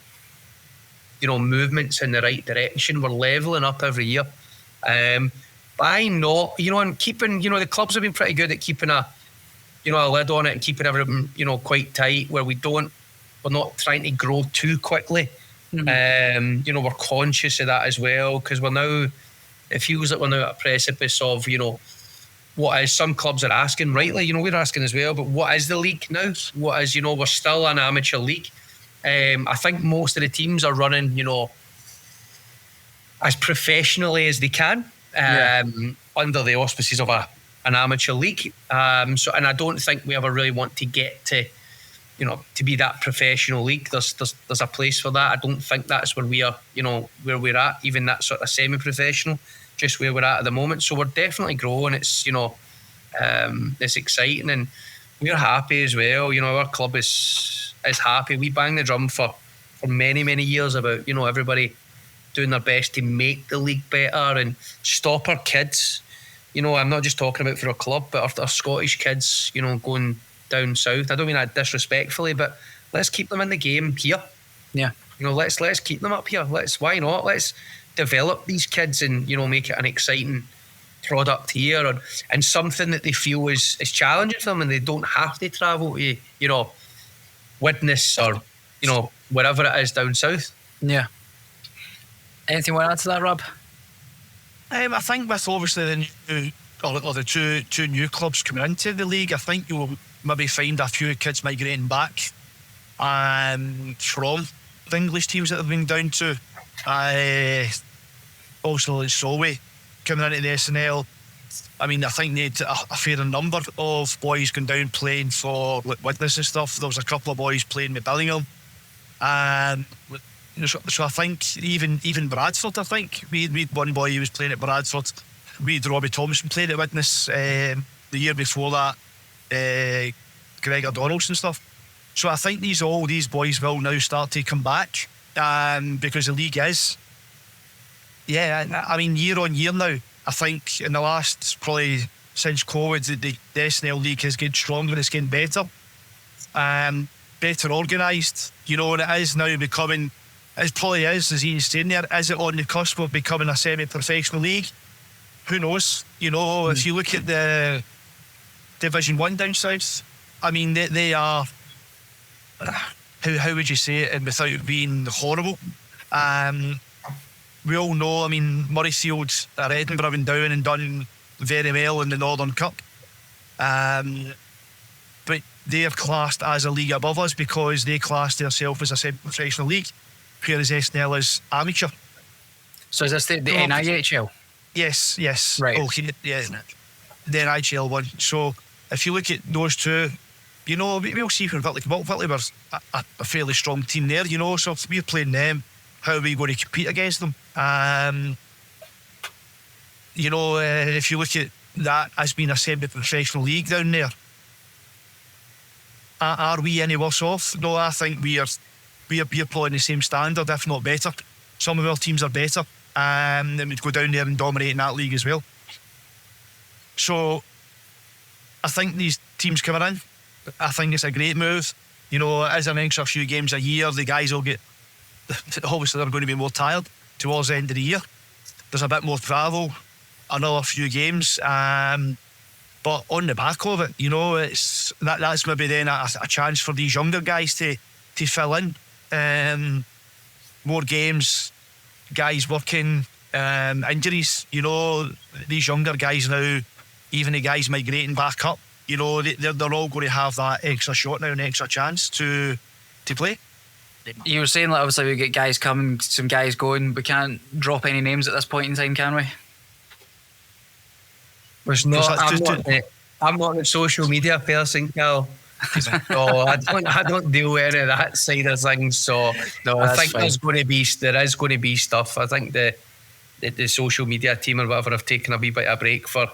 you know, movements in the right direction. We're leveling up every year. By not, you know, and keeping, you know, the clubs have been pretty good at keeping a lid on it and keeping everything, you know, quite tight, where we're not trying to grow too quickly. Mm-hmm. You know, we're conscious of that as well, because it feels like we're now at a precipice of, you know, what is, some clubs are asking, rightly, you know, we're asking as well, but what is the league now? What is, you know, we're still an amateur league. I think most of the teams are running, you know, as professionally as they can, under the auspices of an amateur league. And I don't think we ever really want to get to, you know, to be that professional league. There's a place for that. I don't think that's where we are, you know, where we're at, even that sort of semi-professional, just where we're at the moment. So we're definitely growing. It's, you know, it's exciting, and we're happy as well. You know, our club is happy. We bang the drum for many, many years about, you know, everybody doing their best to make the league better and stop our kids. You know, I'm not just talking about for our club, but our Scottish kids, you know, going down south. I don't mean that disrespectfully, but let's keep them in the game here. Yeah. You know, let's keep them up here. Why not? Let's develop these kids and, you know, make it an exciting product here, and something that they feel is challenging for them, and they don't have to travel to, you know, Widnes or, you know, wherever it is down south. Yeah. Anything you want to add to that, Rob? I think with obviously the two new clubs coming into the league, I think you'll maybe find a few kids migrating back from the English teams that they've been down to. Also, Solway coming into the SNL. I mean, I think they had a fair number of boys going down playing for Widnes and stuff. There was a couple of boys playing with Billingham. So I think even Bradford, I think we had one boy who was playing at Bradford. We had Robbie Thompson playing at Widnes the year before that, Gregor Donaldson and stuff. So I think these boys will now start to come back, because the league is, I mean, year on year now, I think in the last, probably since COVID, the SNL league has getting stronger, it's getting better, better organised, you know, and it is now becoming, it probably is, as Ian's saying there, is it on the cusp of becoming a semi-professional league? Who knows? You know, if you look at the Division 1 down south, I mean, they are, how would you say it, and without being horrible? We all know, I mean, Murrayfield at Edinburgh and down and done very well in the Northern Cup. But they're classed as a league above us because they class themselves as a semi-professional league, whereas SNL is amateur. So is this the NIHL? Yes. Right. Oh, yeah, the NIHL one. So if you look at those two, you know, we'll see when Whitley come up. Whitley were a fairly strong team there, you know, so if we're playing them, how are we going to compete against them? You know, if you look at that as being a semi-professional league down there, are we any worse off? No, I think we are playing the same standard, if not better. Some of our teams are better, and we'd go down there and dominate in that league as well. So I think these teams coming in, I think it's a great move. You know, as an extra few games a year, the guys will get, obviously they're going to be more tired towards the end of the year. There's a bit more travel, another few games, but on the back of it, you know, that's maybe then a chance for these younger guys to fill in. more games, guys working, injuries. You know, these younger guys now, even the guys migrating back up, you know, they're all going to have that extra shot now, an extra chance to play. You were saying, like, obviously we get guys coming, some guys going. We can't drop any names at this point in time, can we? I'm not a social media person, Cal. So I don't deal with any of that side of things. So No, I that's think fine. there is going to be stuff. I think the social media team or whatever have taken a wee bit of a break for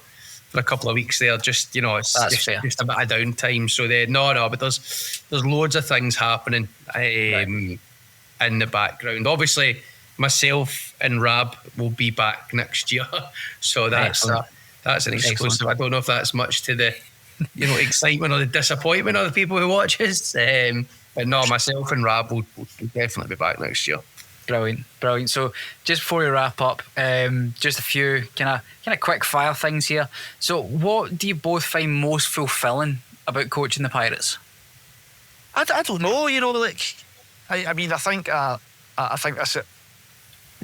a couple of weeks there. Just, you know, it's That's just fair. a bit of downtime. So but there's loads of things happening in the background. Obviously, myself and Rab will be back next year. So that's an exclusive. Excellent. I don't know if that's much to the excitement or the disappointment of the people who watch us. But no, myself and Rab will definitely be back next year. Brilliant. So just before we wrap up, just a few kind of quick fire things here. So what do you both find most fulfilling about coaching the Pirates? I don't know, you know, like, I mean, I think that's it.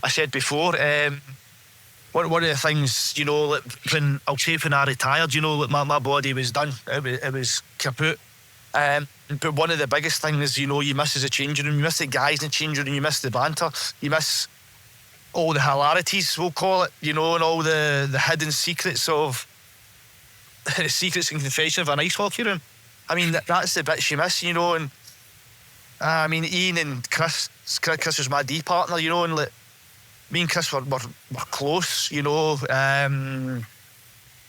I said before, one of the things, you know, like when I retired, you know, like my body was done, it was kaput. But one of the biggest things, you know, you miss is the changing room. You miss the guys in the changing room. You miss the banter. You miss all the hilarities, we'll call it, you know, and all the hidden secrets of the secrets and confession of an ice hockey room. I mean, that's the bits you miss, you know. And I mean, Ian and Chris was my D partner, you know, and like, me and Chris were close, you know.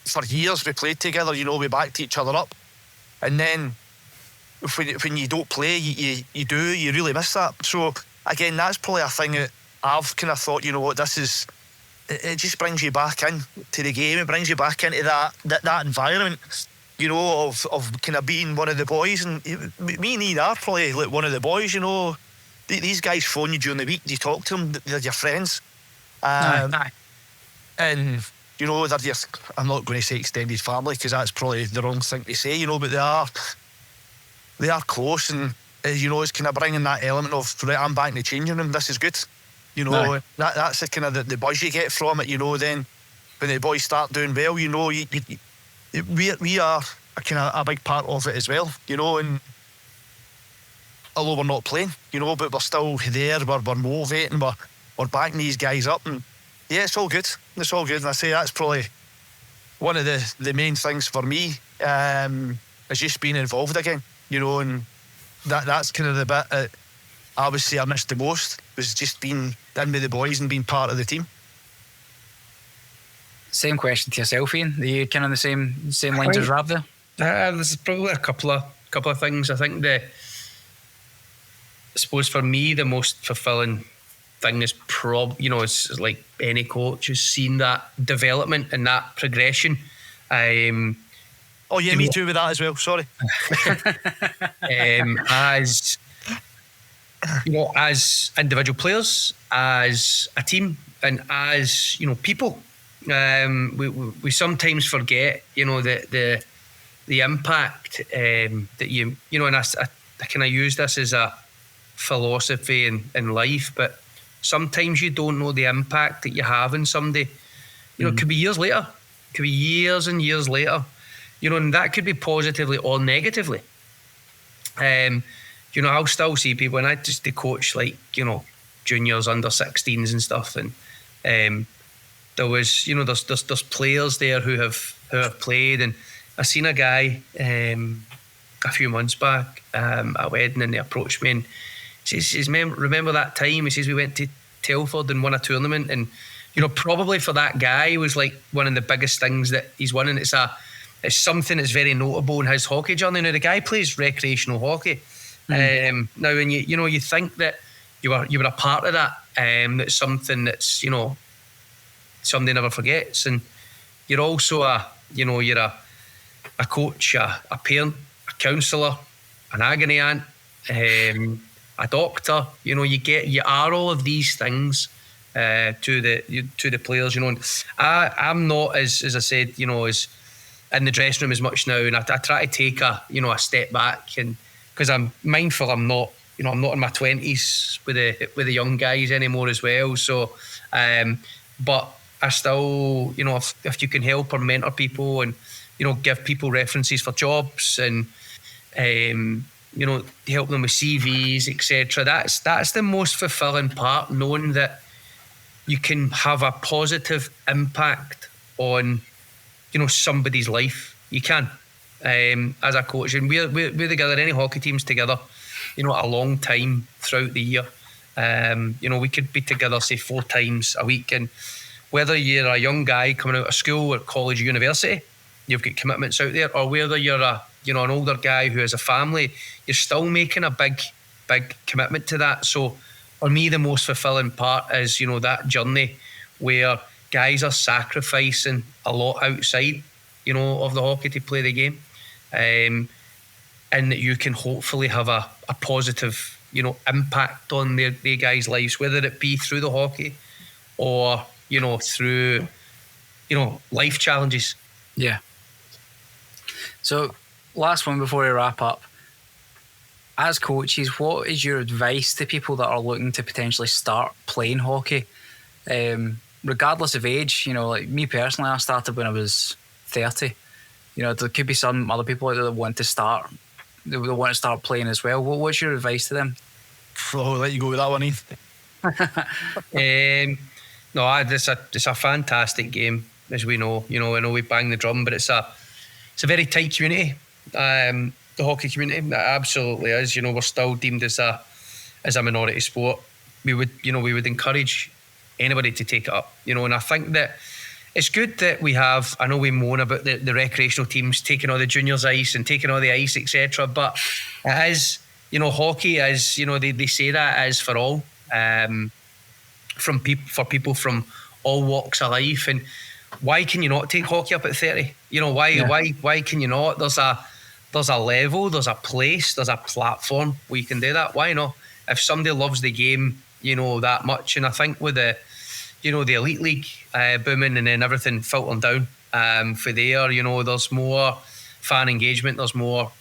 For years we played together, you know, we backed each other up. And then when you don't play, you really miss that. So again, that's probably a thing that I've kind of thought, you know what, it just brings you back in to the game. It brings you back into that environment, you know, of kind of being one of the boys. And me and Ian are probably like one of the boys, you know. These guys phone you during the week, you talk to them, they're your friends. Aye. And, you know, they're just, I'm not going to say extended family because that's probably the wrong thing to say, you know, but they are close, and, you know, it's kind of bringing that element of, right, I'm back in the changing room, this is good. You know, that's the kind of the buzz you get from it, you know. Then when the boys start doing well, you know, we are a kind of a big part of it as well, you know. And although we're not playing, you know, but we're still there, we're motivating, we're backing these guys up, and yeah, it's all good. It's all good. And I say that's probably one of the main things for me, is just being involved again, you know. And that's kind of the bit that I would say I missed the most, was just being in with the boys and being part of the team. Same question to yourself, Ian. Are you kind of the same lines as Rab there? There's probably a couple of things. I think I suppose for me the most fulfilling thing is it's like any coach has seen that development and that progression. Oh yeah, me too with that as well. Sorry. As you know, as individual players, as a team, and as, you know, people, we sometimes forget, you know, the impact that you know, and I kind of use this as a philosophy in life, but sometimes you don't know the impact that you have in somebody. You know, it could be years later, it could be years and years later, you know, and that could be positively or negatively. You know, I'll still see people, and I just coach, like, you know, juniors, under 16s and stuff, and there was, you know, there's players there who have played, and I seen a guy a few months back at a wedding, and they approached me and says, remember that time? He says, we went to Telford and won a tournament, and, you know, probably for that guy, it was like one of the biggest things that he's won, and it's something that's very notable in his hockey journey. Now, the guy plays recreational hockey. Now, when you think that you were a part of that, that's something that's, you know, somebody never forgets. And you're also you're a coach, a parent, a counsellor, an agony aunt, a doctor. You know, you are all of these things to the players, you know. And I'm not, as I said, you know, as in the dressing room as much now, and I try to take a step back, and because I'm mindful I'm not I'm not in my 20s with the young guys anymore as well. So, but I still, if you can help or mentor people and, give people references for jobs and, help them with CVs, etc. That's the most fulfilling part, knowing that you can have a positive impact on, somebody's life. You can, as a coach, and we're together, any hockey teams together, a long time throughout the year. We could be together, say, 4 times a week, and whether you're a young guy coming out of school or college or university, you've got commitments out there, or whether you're an older guy who has a family, you're still making a big commitment to that. So for me, the most fulfilling part is, that journey where guys are sacrificing a lot outside, of the hockey to play the game. And that you can hopefully have a positive, impact on their guys' lives, whether it be through the hockey or, through, life challenges. Yeah. So, last one before we wrap up. As coaches, what is your advice to people that are looking to potentially start playing hockey? Regardless of age, like me personally, I started when I was 30. There could be some other people out there that want to start. They want to start playing as well. What's your advice to them? I'll let you go with that one, Ian. No, it's a fantastic game, as we know. I know we bang the drum, but it's a very tight community. The hockey community, it absolutely is. We're still deemed as a minority sport. We would encourage anybody to take it up. And I think that it's good that we have. I know we moan about the recreational teams taking all the juniors ice and taking all the ice, etc. But it is, hockey is. They say that is for all. For people from all walks of life. And why can you not take hockey up at 30? Why can you not? There's a level, there's a place, there's a platform where you can do that. Why not? If somebody loves the game, that much. And I think with the Elite League booming and then everything filtering down for there, there's more fan engagement, there's more,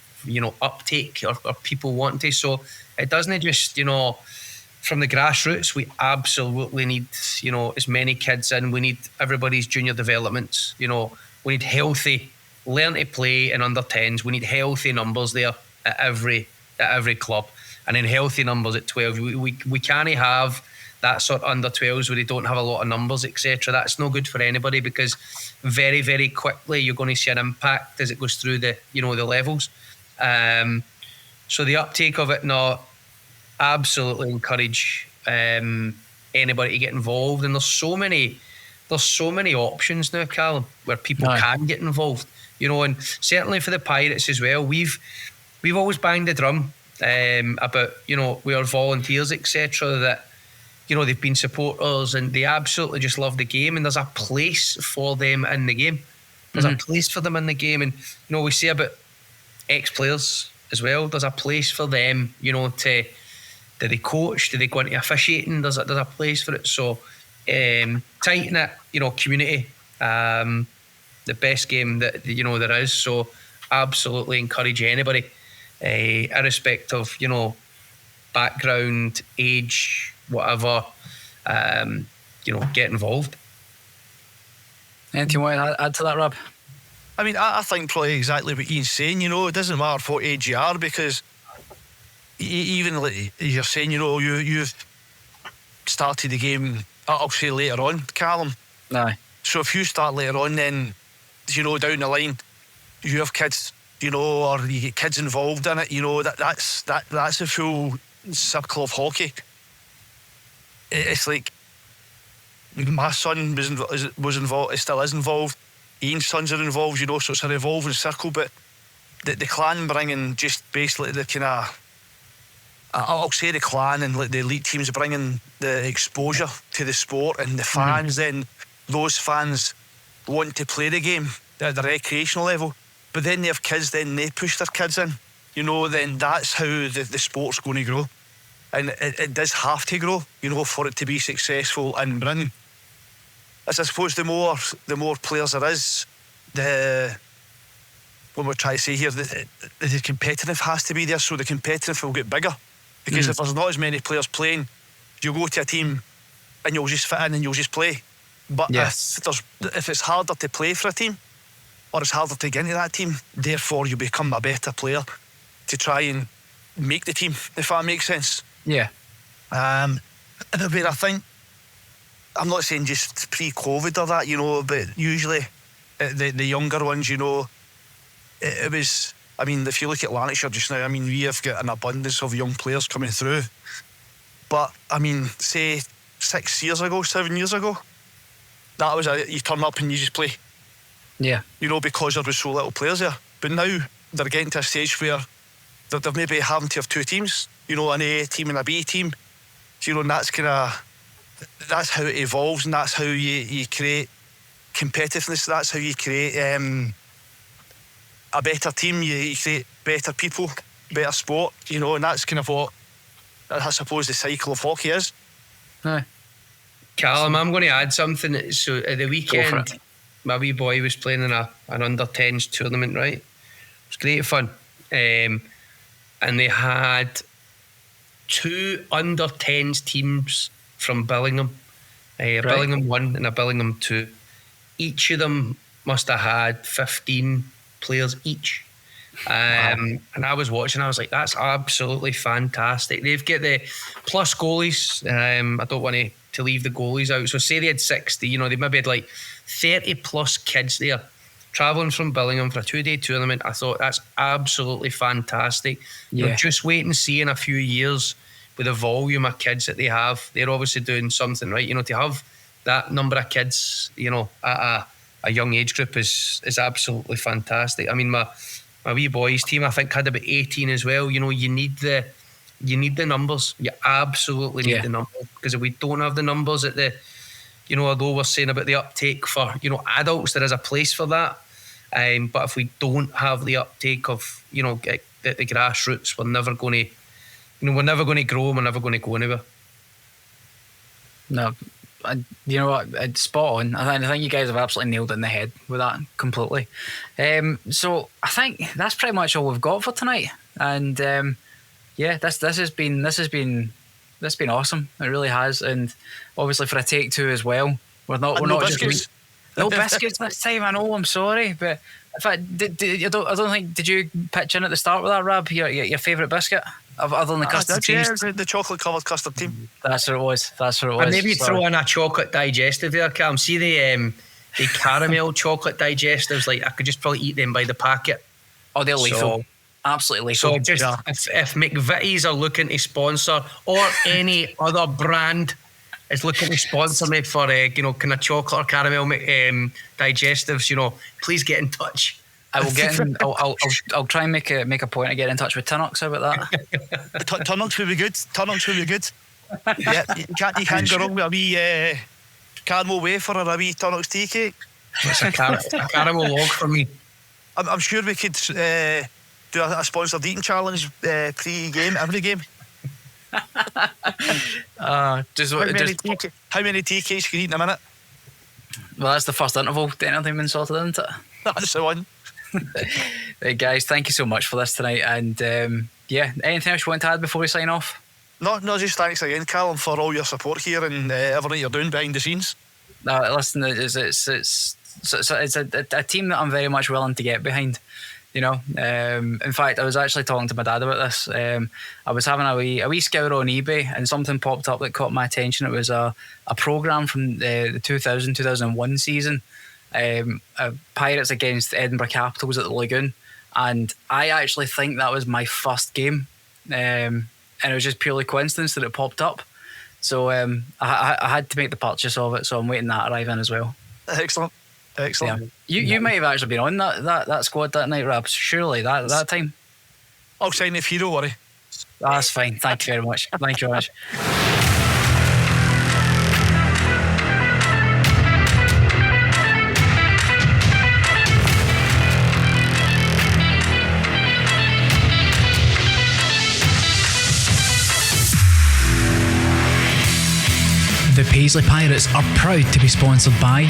uptake or people wanting to. So it doesn't just, from the grassroots, we absolutely need, as many kids in. We need everybody's junior developments. We need healthy, learn to play in under 10s. We need healthy numbers there at every club, and then healthy numbers at 12. We can't have that sort of under 12s where they don't have a lot of numbers, etc. That's no good for anybody, because very, very quickly you're going to see an impact as it goes through the levels. So the uptake of it, absolutely encourage anybody to get involved. And there's so many options now, Callum, where people can get involved. And certainly for the Pirates as well, we've always banged the drum about we are volunteers, etc. That they've been supporters and they absolutely just love the game, and there's a place for them in the game. There's a place for them in the game, and we say about ex-players as well. There's a place for them. Do they coach? Do they go into officiating? There's a place for it. So tighten it, community. The best game that there is. So absolutely encourage anybody, irrespective of background, age, whatever, get involved. Anything you want to add to that, Rab? I mean, I think probably exactly what Ian's saying. It doesn't matter what age you are, because even like you're saying, you've started the game, I'll say later on, Callum. Aye. So if you start later on, then down the line you have kids, or you get kids involved in it. That's a full circle of hockey. It's like my son was involved, still is involved. Ian's sons are involved, so it's a revolving circle. But the clan bringing just basically the kind of, I'll say the clan and like the elite teams bringing the exposure to the sport, and the fans, then those fans want to play the game at the recreational level, but then they have kids, then they push their kids in, then that's how the sport's going to grow. And it does have to grow, for it to be successful and bring. As I suppose the more players there is, what we're trying to say here, the competitive has to be there, so the competitive will get bigger. Because if there's not as many players playing, you'll go to a team and you'll just fit in and you'll just play. But if it's harder to play for a team, or it's harder to get into that team, therefore you become a better player to try and make the team, if that makes sense. Yeah. But I think, I'm not saying just pre-COVID or that, you know, but usually the younger ones, you know, it was, I mean, if you look at Lanarkshire just now, I mean, we have got an abundance of young players coming through. But, I mean, say 7 years ago, that was you turn up and you just play. Yeah. You know, because there was so little players there. But now they're getting to a stage where they're maybe having to have 2 teams, you know, an A team and a B team. You know, and that's how it evolves, and that's how you create competitiveness. That's how you create a better team. You create better people, better sport, you know, and that's kind of what I suppose the cycle of hockey is. Aye. Callum, I'm going to add something. So at the weekend, my wee boy was playing in an under-10s tournament, right? It was great fun. And they had 2 under-10s teams from Billingham. A Billingham 1 and a Billingham 2. Each of them must have had 15 players each. And I was watching, I was like, that's absolutely fantastic. They've got the plus goalies. I don't want to leave the goalies out. So say they had 60, you know, they maybe had like 30 plus kids there travelling from Billingham for a 2-day tournament. I thought that's absolutely fantastic. Yeah. You're just wait and see in a few years with the volume of kids that they have. They're obviously doing something right. You know, to have that number of kids, you know, at a young age group is absolutely fantastic. I mean, my wee boys team, I think, had about 18 as well. You know, you need the numbers. You absolutely need the numbers, because if we don't have the numbers at the, you know, although we're saying about the uptake for, you know, adults, there is a place for that. But if we don't have the uptake of, you know, the grassroots, we're never going to, you know, we're never going to grow and we're never going to go anywhere. No, you know what? It's spot on. I think you guys have absolutely nailed it in the head with that completely. So I think that's pretty much all we've got for tonight. And this has been awesome. It really has. And obviously for a take 2 as well. We're not biscuits. No biscuits this time. I know. I'm sorry, but in fact, I don't think. Did you pitch in at the start with that, Rab? Your favourite biscuit, other than the custard cheese? The chocolate covered custard team. That's what it was. And maybe throw in a chocolate digestive there, Cam. See the caramel chocolate digestives. Like, I could just probably eat them by the packet. Oh, they're lethal. Absolutely lethal. So just if McVitie's are looking to sponsor, or any other brand is looking to sponsor me for you know, kind of chocolate or caramel digestives, you know, please get in touch. I will get in. I'll try and make a point of getting in touch with Tunnocks about that. Tunnocks would be good. Yeah, you can't go wrong with a wee caramel wafer or a wee Tunnocks tea cake. It's a caramel log for me. I'm sure we could do a sponsored eating challenge pre-game, every game. How many tea cakes can you eat in a minute? Well, that's the first interval to entertainment sorted, isn't it? That's the one. Right, guys, thank you so much for this tonight. And anything else you want to add before we sign off? No, just thanks again, Callum, for all your support here and everything you're doing behind the scenes. Listen, it's a team that I'm very much willing to get behind. You know, in fact, I was actually talking to my dad about this. I was having a wee scour on eBay, and something popped up that caught my attention. It was a program from the 2000-2001 season, Pirates against Edinburgh Capitals at the Lagoon, and I actually think that was my first game, and it was just purely coincidence that it popped up. So I had to make the purchase of it, so I'm waiting that to arrive in as well. Excellent. Yeah. You might have actually been on that squad that night, Rab. Surely that time. I'll sign if you don't worry. That's fine. Thank you very much. Thank you very much. The Paisley Pirates are proud to be sponsored by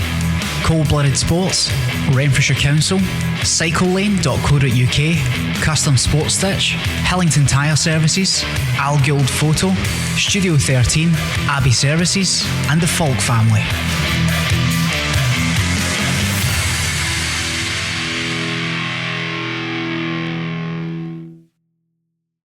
Cold Blooded Sports, Renfrewshire Council, cyclelane.co.uk, Custom Sports Stitch, Hillington Tyre Services, Al Gold Photo, Studio 13, Abbey Services, and the Falk family.